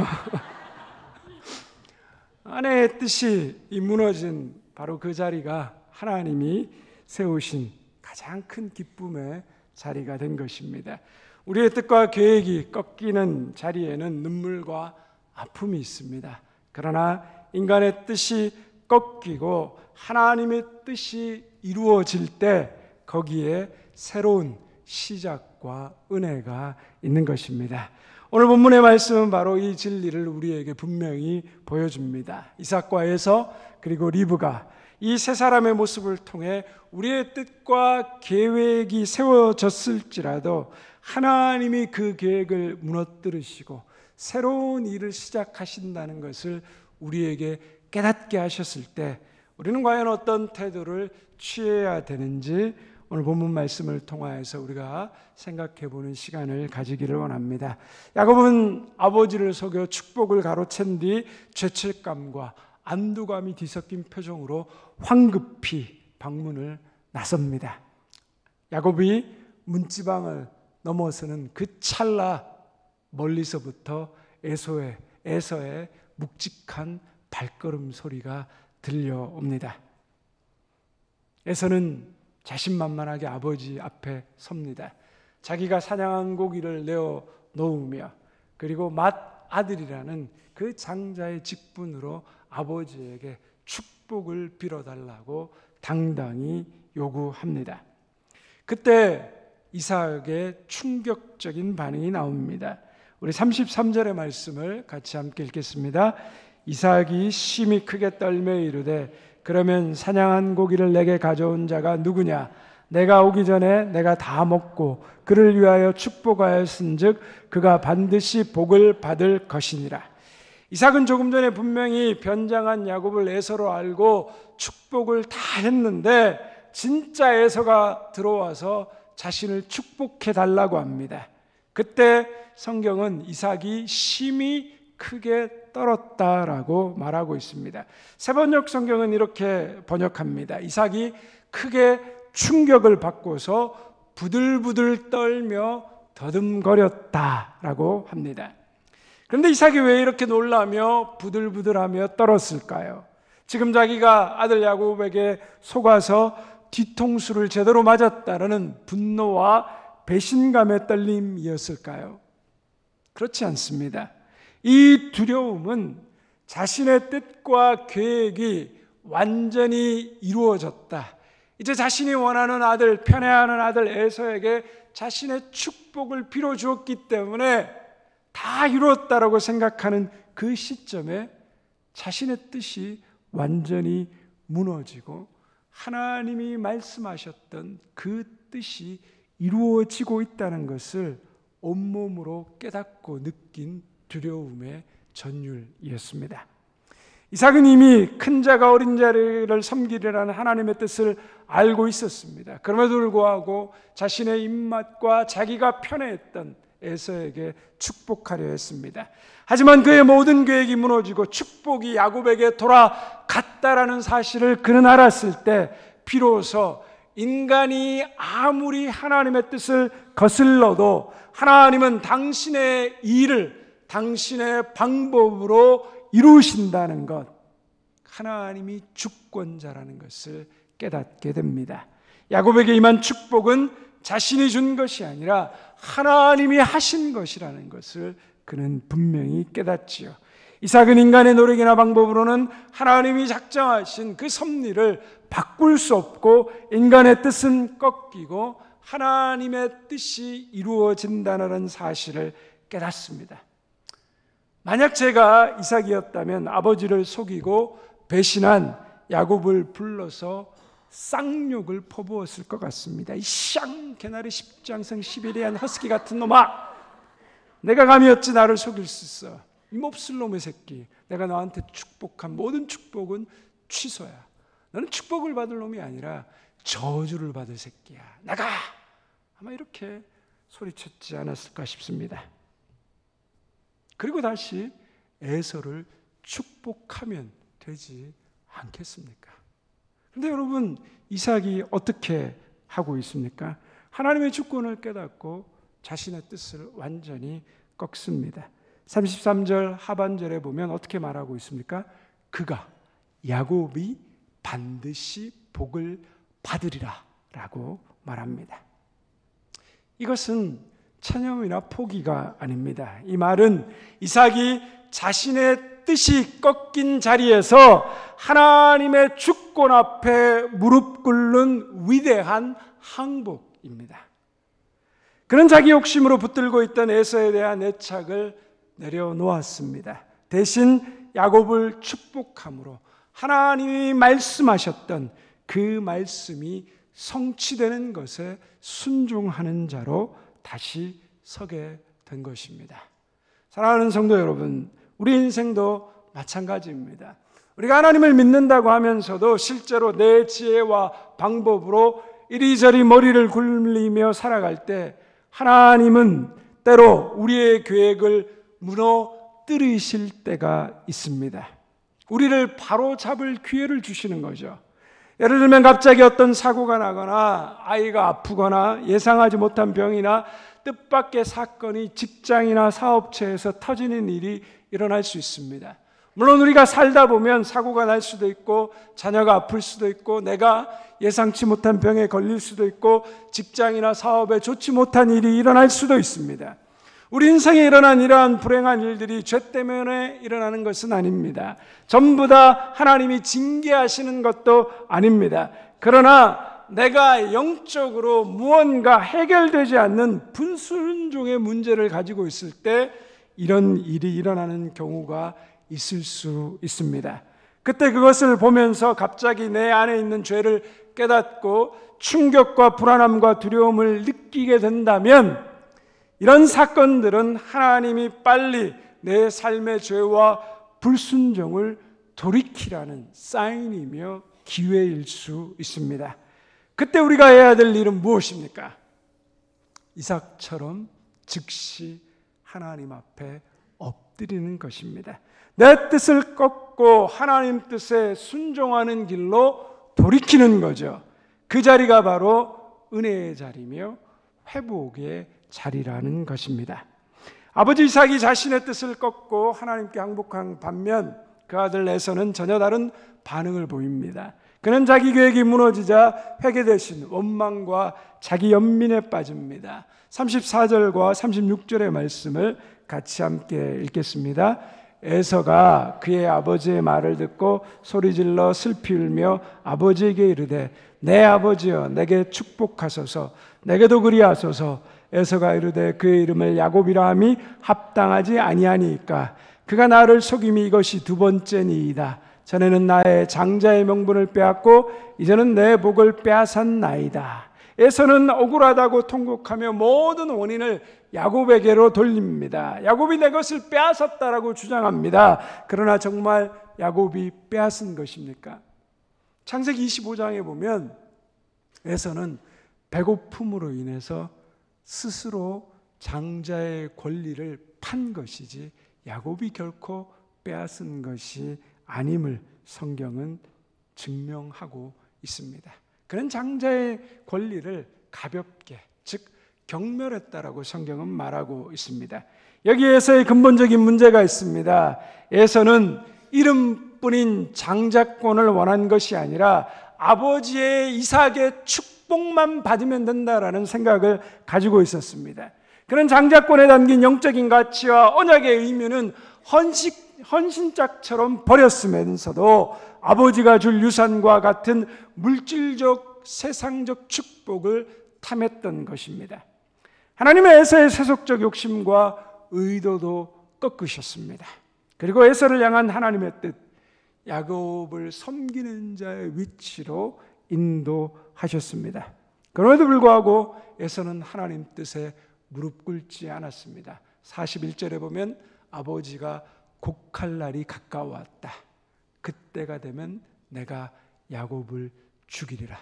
아내의 뜻이 이 무너진 바로 그 자리가 하나님이 세우신 가장 큰 기쁨의 자리가 된 것입니다. 우리의 뜻과 계획이 꺾이는 자리에는 눈물과 아픔이 있습니다. 그러나 인간의 뜻이 꺾이고 하나님의 뜻이 이루어질 때 거기에 새로운 시작과 은혜가 있는 것입니다. 오늘 본문의 말씀은 바로 이 진리를 우리에게 분명히 보여줍니다. 이삭과 에서 그리고 리브가 이 세 사람의 모습을 통해 우리의 뜻과 계획이 세워졌을지라도 하나님이 그 계획을 무너뜨리시고 새로운 일을 시작하신다는 것을 우리에게 깨닫게 하셨을 때 우리는 과연 어떤 태도를 취해야 되는지 오늘 본문 말씀을 통하여서 우리가 생각해 보는 시간을 가지기를 원합니다. 야곱은 아버지를 속여 축복을 가로챈 뒤 죄책감과 안도감이 뒤섞인 표정으로 황급히 방문을 나섭니다. 야곱이 문지방을 넘어서는 그 찰나 멀리서부터 에서의 묵직한 발걸음 소리가 들려옵니다. 에서는 자신만만하게 아버지 앞에 섭니다. 자기가 사냥한 고기를 내어 놓으며 그리고 맏아들이라는 그 장자의 직분으로 아버지에게 축복을 빌어달라고 당당히 요구합니다. 그때 이삭의 충격적인 반응이 나옵니다. 우리 33절의 말씀을 같이 함께 읽겠습니다. 이삭이 심히 크게 떨며 이르되 그러면 사냥한 고기를 내게 가져온 자가 누구냐? 내가 오기 전에 내가 다 먹고 그를 위하여 축복하였은즉 그가 반드시 복을 받을 것이니라. 이삭은 조금 전에 분명히 변장한 야곱을 에서로 알고 축복을 다 했는데 진짜 에서가 들어와서 자신을 축복해 달라고 합니다. 그때 성경은 이삭이 심히 크게 떨었다라고 말하고 있습니다. 세번역 성경은 이렇게 번역합니다. 이삭이 크게 충격을 받고서 부들부들 떨며 더듬거렸다라고 합니다. 그런데 이삭이 왜 이렇게 놀라며 부들부들하며 떨었을까요? 지금 자기가 아들 야곱에게 속아서 뒤통수를 제대로 맞았다라는 분노와 배신감의 떨림이었을까요? 그렇지 않습니다. 이 두려움은 자신의 뜻과 계획이 완전히 이루어졌다. 이제 자신이 원하는 아들, 편애하는 아들 에서에게 자신의 축복을 빌어주었기 때문에 다 이루었다라고 생각하는 그 시점에 자신의 뜻이 완전히 무너지고 하나님이 말씀하셨던 그 뜻이 이루어지고 있다는 것을 온몸으로 깨닫고 느낀 두려움의 전율이었습니다. 이삭은 이미 큰 자가 어린 자를 섬기리라는 하나님의 뜻을 알고 있었습니다. 그럼에도 불구하고 자신의 입맛과 자기가 편애했던 에서에게 축복하려 했습니다. 하지만 그의 모든 계획이 무너지고 축복이 야곱에게 돌아갔다라는 사실을 그는 알았을 때 비로소 인간이 아무리 하나님의 뜻을 거슬러도 하나님은 당신의 일을 당신의 방법으로 이루신다는 것, 하나님이 주권자라는 것을 깨닫게 됩니다. 야곱에게 임한 축복은 자신이 준 것이 아니라 하나님이 하신 것이라는 것을 그는 분명히 깨닫지요. 이삭은 인간의 노력이나 방법으로는 하나님이 작정하신 그 섭리를 바꿀 수 없고 인간의 뜻은 꺾이고 하나님의 뜻이 이루어진다는 사실을 깨닫습니다. 만약 제가 이삭이었다면 아버지를 속이고 배신한 야곱을 불러서 쌍욕을 퍼부었을 것 같습니다. 이 쌍 개나리 십장성 시베리안 허스키 같은 놈아, 내가 감히 어찌 나를 속일 수 있어. 이 몹쓸 놈의 새끼, 내가 너한테 축복한 모든 축복은 취소야. 너는 축복을 받을 놈이 아니라 저주를 받을 새끼야. 나가! 아마 이렇게 소리쳤지 않았을까 싶습니다. 그리고 다시 에서를 축복하면 되지 않겠습니까? 그런데 여러분, 이삭이 어떻게 하고 있습니까? 하나님의 주권을 깨닫고 자신의 뜻을 완전히 꺾습니다. 33절 하반절에 보면 어떻게 말하고 있습니까? 그가, 야곱이 반드시 복을 받으리라 라고 말합니다. 이것은 체념이나 포기가 아닙니다. 이 말은 이삭이 자신의 뜻이 꺾인 자리에서 하나님의 주권 앞에 무릎 꿇는 위대한 항복입니다. 그는 자기 욕심으로 붙들고 있던 에서에 대한 애착을 내려놓았습니다. 대신 야곱을 축복함으로 하나님이 말씀하셨던 그 말씀이 성취되는 것에 순종하는 자로 다시 서게 된 것입니다. 사랑하는 성도 여러분, 우리 인생도 마찬가지입니다. 우리가 하나님을 믿는다고 하면서도 실제로 내 지혜와 방법으로 이리저리 머리를 굴리며 살아갈 때 하나님은 때로 우리의 계획을 무너뜨리실 때가 있습니다. 우리를 바로잡을 기회를 주시는 거죠. 예를 들면 갑자기 어떤 사고가 나거나 아이가 아프거나 예상하지 못한 병이나 뜻밖의 사건이 직장이나 사업체에서 터지는 일이 일어날 수 있습니다. 물론 우리가 살다 보면 사고가 날 수도 있고 자녀가 아플 수도 있고 내가 예상치 못한 병에 걸릴 수도 있고 직장이나 사업에 좋지 못한 일이 일어날 수도 있습니다. 우리 인생에 일어난 이러한 불행한 일들이 죄 때문에 일어나는 것은 아닙니다. 전부 다 하나님이 징계하시는 것도 아닙니다. 그러나 내가 영적으로 무언가 해결되지 않는 불순종의 문제를 가지고 있을 때 이런 일이 일어나는 경우가 있을 수 있습니다. 그때 그것을 보면서 갑자기 내 안에 있는 죄를 깨닫고 충격과 불안함과 두려움을 느끼게 된다면 이런 사건들은 하나님이 빨리 내 삶의 죄와 불순종을 돌이키라는 사인이며 기회일 수 있습니다. 그때 우리가 해야 될 일은 무엇입니까? 이삭처럼 즉시 하나님 앞에 엎드리는 것입니다. 내 뜻을 꺾고 하나님 뜻에 순종하는 길로 돌이키는 거죠. 그 자리가 바로 은혜의 자리며 회복의 자리라는 것입니다. 아버지 이삭이 자신의 뜻을 꺾고 하나님께 항복한 반면 그 아들 에서는 전혀 다른 반응을 보입니다. 그는 자기 계획이 무너지자 회개되신 원망과 자기 연민에 빠집니다. 34절과 36절의 말씀을 같이 함께 읽겠습니다. 에서가 그의 아버지의 말을 듣고 소리질러 슬피 울며 아버지에게 이르되 내 아버지여 내게 축복하소서 내게도 그리하소서. 에서가 이르되 그의 이름을 야곱이라 함이 합당하지 아니하니까 그가 나를 속임이 이것이 두 번째니이다. 전에는 나의 장자의 명분을 빼앗고 이제는 내 복을 빼앗았나이다. 에서는 억울하다고 통곡하며 모든 원인을 야곱에게로 돌립니다. 야곱이 내 것을 빼앗았다라고 주장합니다. 그러나 정말 야곱이 빼앗은 것입니까? 창세기 25장에 보면 에서는 배고픔으로 인해서 스스로 장자의 권리를 판 것이지 야곱이 결코 빼앗은 것이 아님을 성경은 증명하고 있습니다. 그는 장자의 권리를 가볍게 즉 경멸했다라고 성경은 말하고 있습니다. 여기에서의 근본적인 문제가 있습니다. 에서는 이름뿐인 장자권을 원한 것이 아니라 아버지의 이삭의 축복만 받으면 된다라는 생각을 가지고 있었습니다. 그런 장자권에 담긴 영적인 가치와 언약의 의미는 헌신짝처럼 버렸으면서도 아버지가 줄 유산과 같은 물질적 세상적 축복을 탐했던 것입니다. 하나님의 에서의 세속적 욕심과 의도도 꺾으셨습니다. 그리고 에서를 향한 하나님의 뜻, 야곱을 섬기는 자의 위치로 인도하셨습니다. 그럼에도 불구하고 에서는 하나님 뜻에 무릎 꿇지 않았습니다. 41절에 보면 아버지가 곡할 날이 가까웠다. 그때가 되면 내가 야곱을 죽이리라.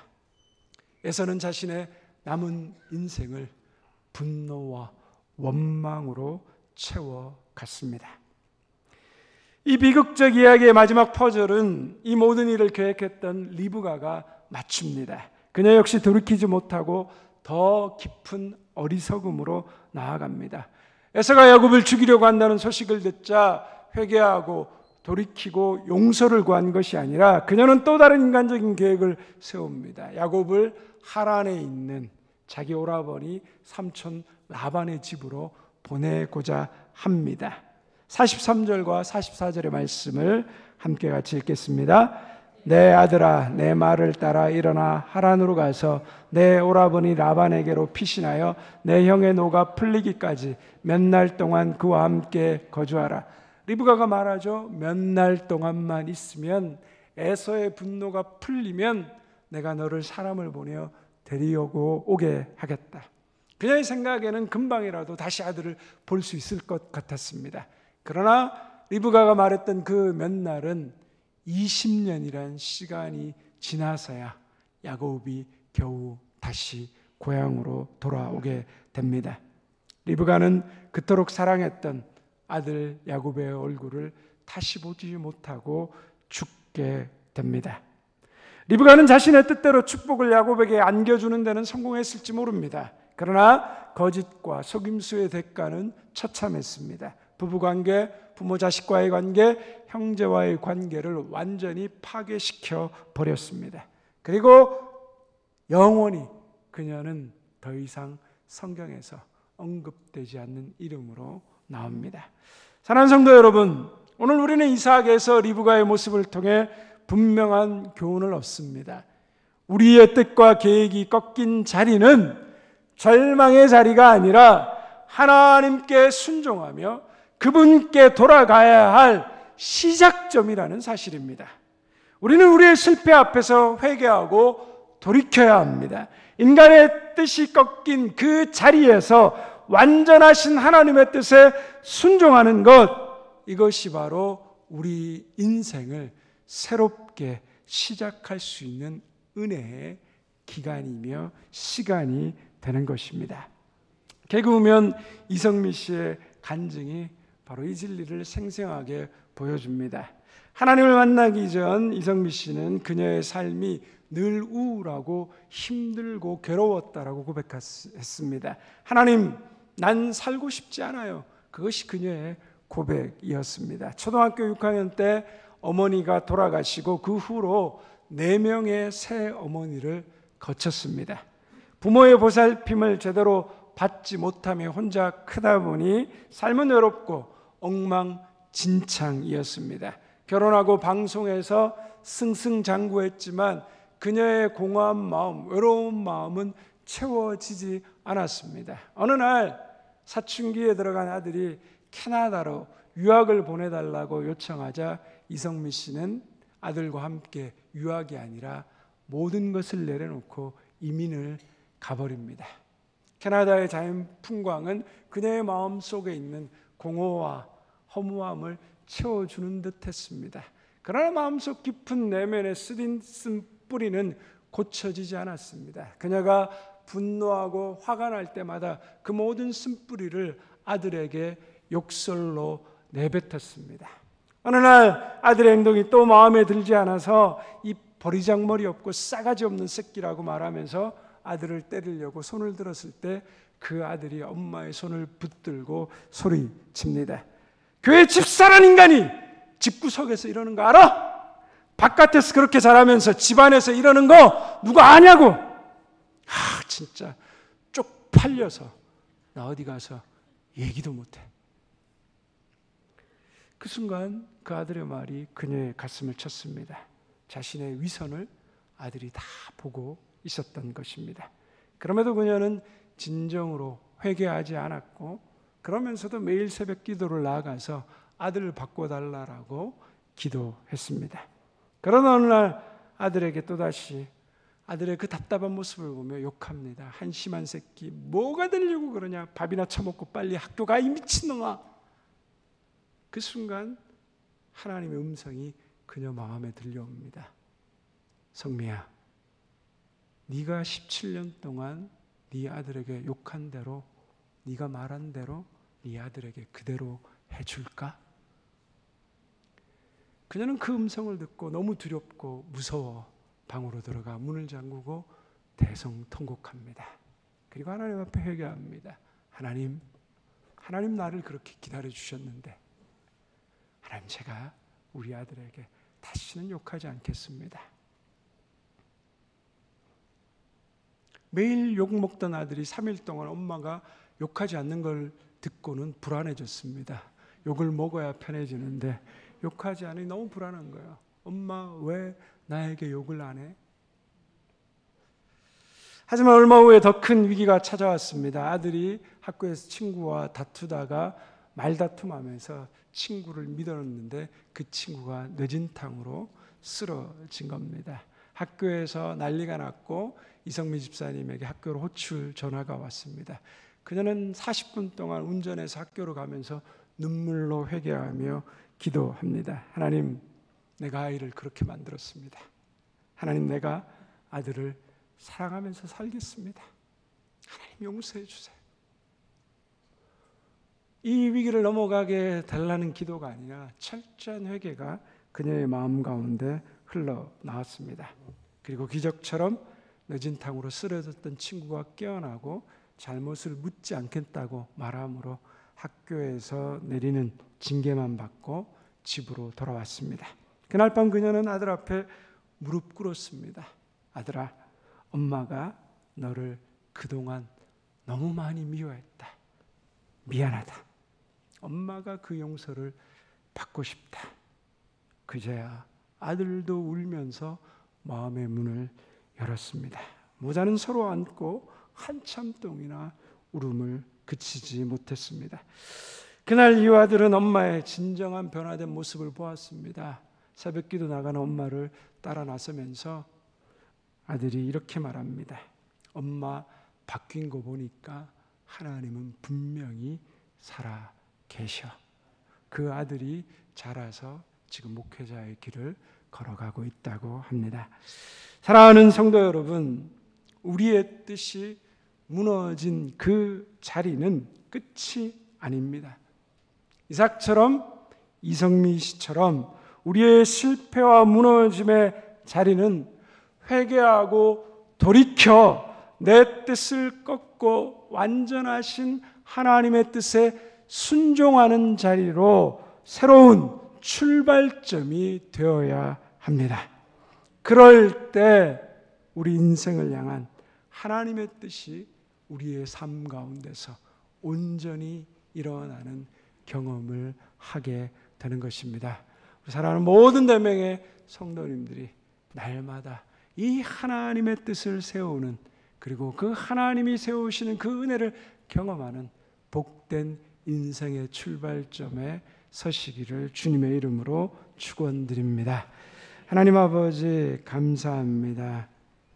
에서는 자신의 남은 인생을 분노와 원망으로 채워갔습니다. 이 비극적 이야기의 마지막 퍼즐은 이 모든 일을 계획했던 리브가가 맞춥니다. 그녀 역시 돌이키지 못하고 더 깊은 어리석음으로 나아갑니다. 에서가 야곱을 죽이려고 한다는 소식을 듣자 회개하고 돌이키고 용서를 구한 것이 아니라 그녀는 또 다른 인간적인 계획을 세웁니다. 야곱을 하란에 있는 자기 오라버니 삼촌 라반의 집으로 보내고자 합니다. 43절과 44절의 말씀을 함께 같이 읽겠습니다. 내 아들아, 내 말을 따라 일어나 하란으로 가서 내 오라버니 라반에게로 피신하여 내 형의 노가 풀리기까지 몇 날 동안 그와 함께 거주하라. 리브가가 말하죠. 몇 날 동안만 있으면 에서의 분노가 풀리면 내가 너를 사람을 보내어 데리고 오게 하겠다. 그녀의 생각에는 금방이라도 다시 아들을 볼 수 있을 것 같았습니다. 그러나 리브가가 말했던 그 몇 날은 20년이란 시간이 지나서야 야곱이 겨우 다시 고향으로 돌아오게 됩니다. 리브가는 그토록 사랑했던 아들 야곱의 얼굴을 다시 보지 못하고 죽게 됩니다. 리브가는 자신의 뜻대로 축복을 야곱에게 안겨주는 데는 성공했을지 모릅니다. 그러나 거짓과 속임수의 대가는 처참했습니다. 부부관계, 부모 자식과의 관계, 형제와의 관계를 완전히 파괴시켜 버렸습니다. 그리고 영원히 그녀는 더 이상 성경에서 언급되지 않는 이름으로 나옵니다. 사랑하는 성도 여러분, 오늘 우리는 이삭에서 리브가의 모습을 통해 분명한 교훈을 얻습니다. 우리의 뜻과 계획이 꺾인 자리는 절망의 자리가 아니라 하나님께 순종하며 그분께 돌아가야 할 시작점이라는 사실입니다. 우리는 우리의 실패 앞에서 회개하고 돌이켜야 합니다. 인간의 뜻이 꺾인 그 자리에서 완전하신 하나님의 뜻에 순종하는 것, 이것이 바로 우리 인생을 새롭게 시작할 수 있는 은혜의 기간이며 시간이 되는 것입니다. 개그우먼 이성미 씨의 간증이 바로 이 진리를 생생하게 보여줍니다. 하나님을 만나기 전 이성미 씨는 그녀의 삶이 늘 우울하고 힘들고 괴로웠다라고 고백했습니다. 하나님, 난 살고 싶지 않아요. 그것이 그녀의 고백이었습니다. 초등학교 6학년 때 어머니가 돌아가시고 그 후로 4명의 새 어머니를 거쳤습니다. 부모의 보살핌을 제대로 받지 못하며 혼자 크다 보니 삶은 외롭고 엉망진창이었습니다. 결혼하고 방송에서 승승장구했지만 그녀의 공허한 마음, 외로운 마음은 채워지지 않았습니다. 어느 날 사춘기에 들어간 아들이 캐나다로 유학을 보내달라고 요청하자 이성미 씨는 아들과 함께 유학이 아니라 모든 것을 내려놓고 이민을 가버립니다. 캐나다의 자연 풍광은 그녀의 마음 속에 있는 공허와 허무함을 채워주는 듯 했습니다. 그러나 마음속 깊은 내면의 쓰린 쓴뿌리는 고쳐지지 않았습니다. 그녀가 분노하고 화가 날 때마다 그 모든 쓴뿌리를 아들에게 욕설로 내뱉었습니다. 어느 날 아들의 행동이 또 마음에 들지 않아서 이 버리장머리 없고 싸가지 없는 새끼라고 말하면서 아들을 때리려고 손을 들었을 때 그 아들이 엄마의 손을 붙들고 소리칩니다. 교회 집사란 인간이 집구석에서 이러는 거 알아? 바깥에서 그렇게 잘하면서 집안에서 이러는 거 누가 아냐고. 진짜 쪽팔려서 나 어디 가서 얘기도 못해. 그 순간 그 아들의 말이 그녀의 가슴을 쳤습니다. 자신의 위선을 아들이 다 보고 있었던 것입니다. 그럼에도 그녀는 진정으로 회개하지 않았고 그러면서도 매일 새벽 기도를 나아가서 아들을 바꿔달라고 기도했습니다. 그러나 어느 날 아들에게 또다시 아들의 그 답답한 모습을 보며 욕합니다. 한심한 새끼, 뭐가 되려고 그러냐? 밥이나 처먹고 빨리 학교 가, 이 미친놈아. 그 순간 하나님의 음성이 그녀 마음에 들려옵니다. 성미야, 네가 17년 동안 네 아들에게 욕한 대로, 네가 말한 대로 네 아들에게 그대로 해줄까? 그녀는 그 음성을 듣고 너무 두렵고 무서워 방으로 들어가 문을 잠그고 대성통곡합니다. 그리고 하나님 앞에 회개합니다. 하나님 나를 그렇게 기다려 주셨는데 하나님, 제가 우리 아들에게 다시는 욕하지 않겠습니다. 매일 욕먹던 아들이 3일 동안 엄마가 욕하지 않는 걸 듣고는 불안해졌습니다. 욕을 먹어야 편해지는데 욕하지 않으니 너무 불안한 거예요. 엄마, 왜 나에게 욕을 안 해? 하지만 얼마 후에 더 큰 위기가 찾아왔습니다. 아들이 학교에서 친구와 다투다가 말다툼하면서 친구를 믿어놨는데 그 친구가 뇌진탕으로 쓰러진 겁니다. 학교에서 난리가 났고 이성미 집사님에게 학교로 호출 전화가 왔습니다. 그녀는 40분 동안 운전해서 학교로 가면서 눈물로 회개하며 기도합니다. 하나님, 내가 아이를 그렇게 만들었습니다. 하나님, 내가 아들을 사랑하면서 살겠습니다. 하나님, 용서해 주세요. 이 위기를 넘어가게 달라는 기도가 아니라 철저한 회개가 그녀의 마음 가운데 흘러나왔습니다. 그리고 기적처럼 뇌진탕으로 쓰러졌던 친구가 깨어나고 잘못을 묻지 않겠다고 말함으로 학교에서 내리는 징계만 받고 집으로 돌아왔습니다. 그날 밤 그녀는 아들 앞에 무릎 꿇었습니다. 아들아, 엄마가 너를 그동안 너무 많이 미워했다. 미안하다. 엄마가 그 용서를 받고 싶다. 그제야 아들도 울면서 마음의 문을 열었습니다. 모자는 서로 안고 한참 동이나 울음을 그치지 못했습니다. 그날 이 아들은 엄마의 진정한 변화된 모습을 보았습니다. 새벽기도 나가는 엄마를 따라 나서면서 아들이 이렇게 말합니다. 엄마 바뀐 거 보니까 하나님은 분명히 살아 계셔. 그 아들이 자라서 지금 목회자의 길을 걸어가고 있다고 합니다. 사랑하는 성도 여러분, 우리의 뜻이 무너진 그 자리는 끝이 아닙니다. 이삭처럼, 이성미 씨처럼 우리의 실패와 무너짐의 자리는 회개하고 돌이켜 내 뜻을 꺾고 완전하신 하나님의 뜻에 순종하는 자리로 새로운 출발점이 되어야 합니다. 그럴 때 우리 인생을 향한 하나님의 뜻이 우리의 삶 가운데서 온전히 일어나는 경험을 하게 되는 것입니다. 우리 사랑하는 모든 대명의 성도님들이 날마다 이 하나님의 뜻을 세우는, 그리고 그 하나님이 세우시는 그 은혜를 경험하는 복된 인생의 출발점에 서시기를 주님의 이름으로 축원드립니다. 하나님 아버지, 감사합니다.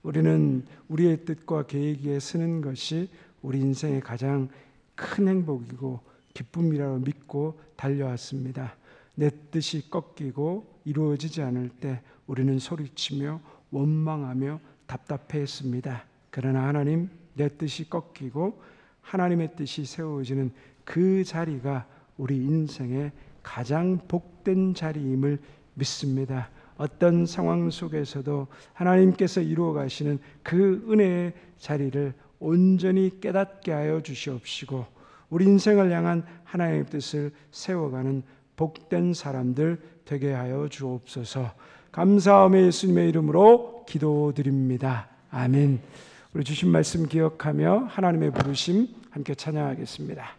우리는 우리의 뜻과 계획에 쓰는 것이 우리 인생의 가장 큰 행복이고 기쁨이라고 믿고 달려왔습니다. 내 뜻이 꺾이고 이루어지지 않을 때 우리는 소리치며 원망하며 답답해했습니다. 그러나 하나님, 내 뜻이 꺾이고 하나님의 뜻이 세워지는 그 자리가 우리 인생의 가장 복된 자리임을 믿습니다. 어떤 상황 속에서도 하나님께서 이루어 가시는 그 은혜의 자리를 온전히 깨닫게 하여 주시옵시고, 우리 인생을 향한 하나님의 뜻을 세워가는 복된 사람들 되게 하여 주옵소서. 감사하며 예수님의 이름으로 기도드립니다. 아멘. 우리 주신 말씀 기억하며 하나님의 부르심 함께 찬양하겠습니다.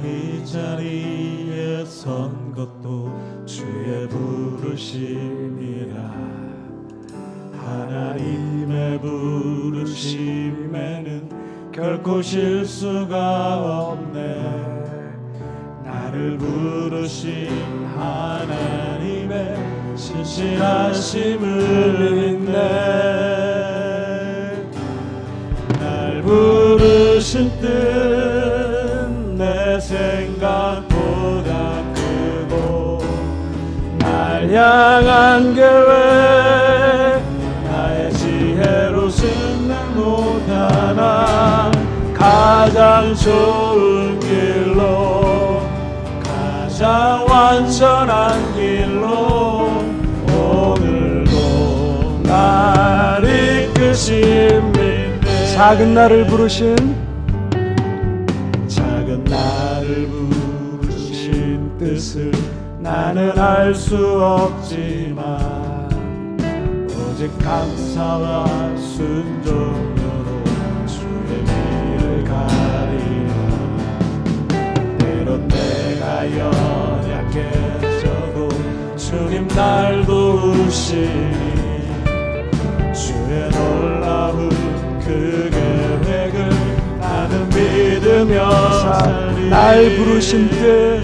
이 자리에 선 것도 주의 부르심이라. 하나님의 부르심에는 결코 실수가 없네. 나를 부르신 하나님의 신실하심을 믿네. 날 부르신 뜻 내 생각보다 크고, 날 향한 계획 나의 지혜로 승낙 못하나. 가장 좋은 길로, 가장 완전한 길로 오늘도 날 이끄신 믿네. 작은 나를 부르신 나를 부르신 뜻을 나는 알 수 없지만, 오직 감사와 순종으로 주의 길을 가리라. 때론 내가 연약해져도 주님 날 도우시니, 주의 놀라운 그 계획을 나는 믿으며 살리. 날 부르신 뜻,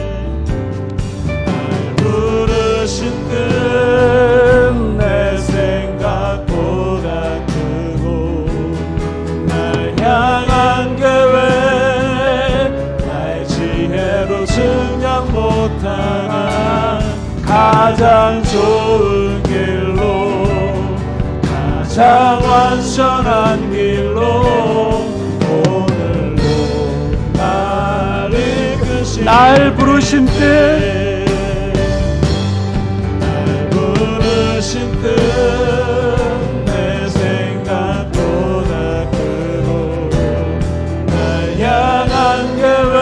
날 부르신 뜻 내 생각보다 크고, 날 향한 계획 나의 지혜로 증명 못하나. 가장 좋은 길로, 가장 완전한 길로 날 부르신 뜻, 날 부르신 뜻 내 생각보다 크고, 날 향한 계획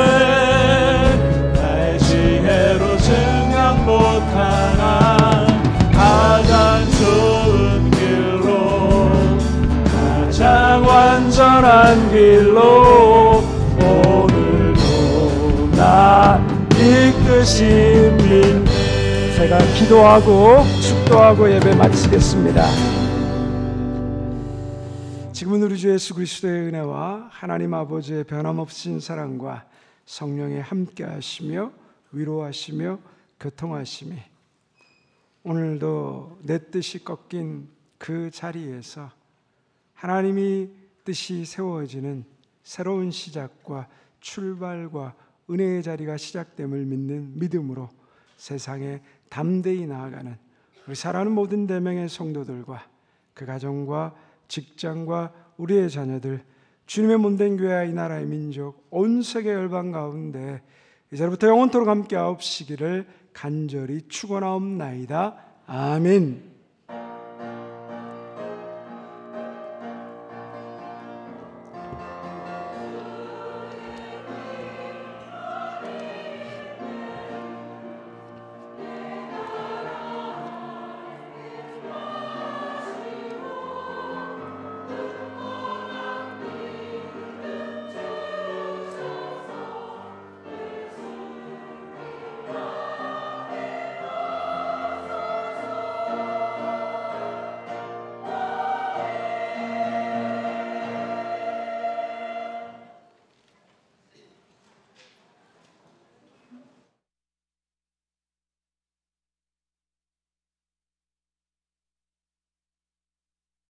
나의 지혜로 증명 못하나. 가장 좋은 길로, 가장 완전한 길로 이끄신 민. 제가 기도하고 축도하고 예배 마치겠습니다. 지금은 우리 주 예수 그리스도의 은혜와 하나님 아버지의 변함없인 사랑과 성령의 함께하시며 위로하시며 교통하심이 오늘도 내 뜻이 꺾인 그 자리에서 하나님이 뜻이 세워지는 새로운 시작과 출발과 은혜의 자리가 시작됨을 믿는 믿음으로 세상에 담대히 나아가는 우리 사랑하는 모든 대명의 성도들과 그 가정과 직장과 우리의 자녀들, 주님의 몸된 교회와 이 나라의 민족, 온 세계 열방 가운데 이제부터 영원토록 함께 하옵시기를 간절히 축원하옵나이다. 아멘.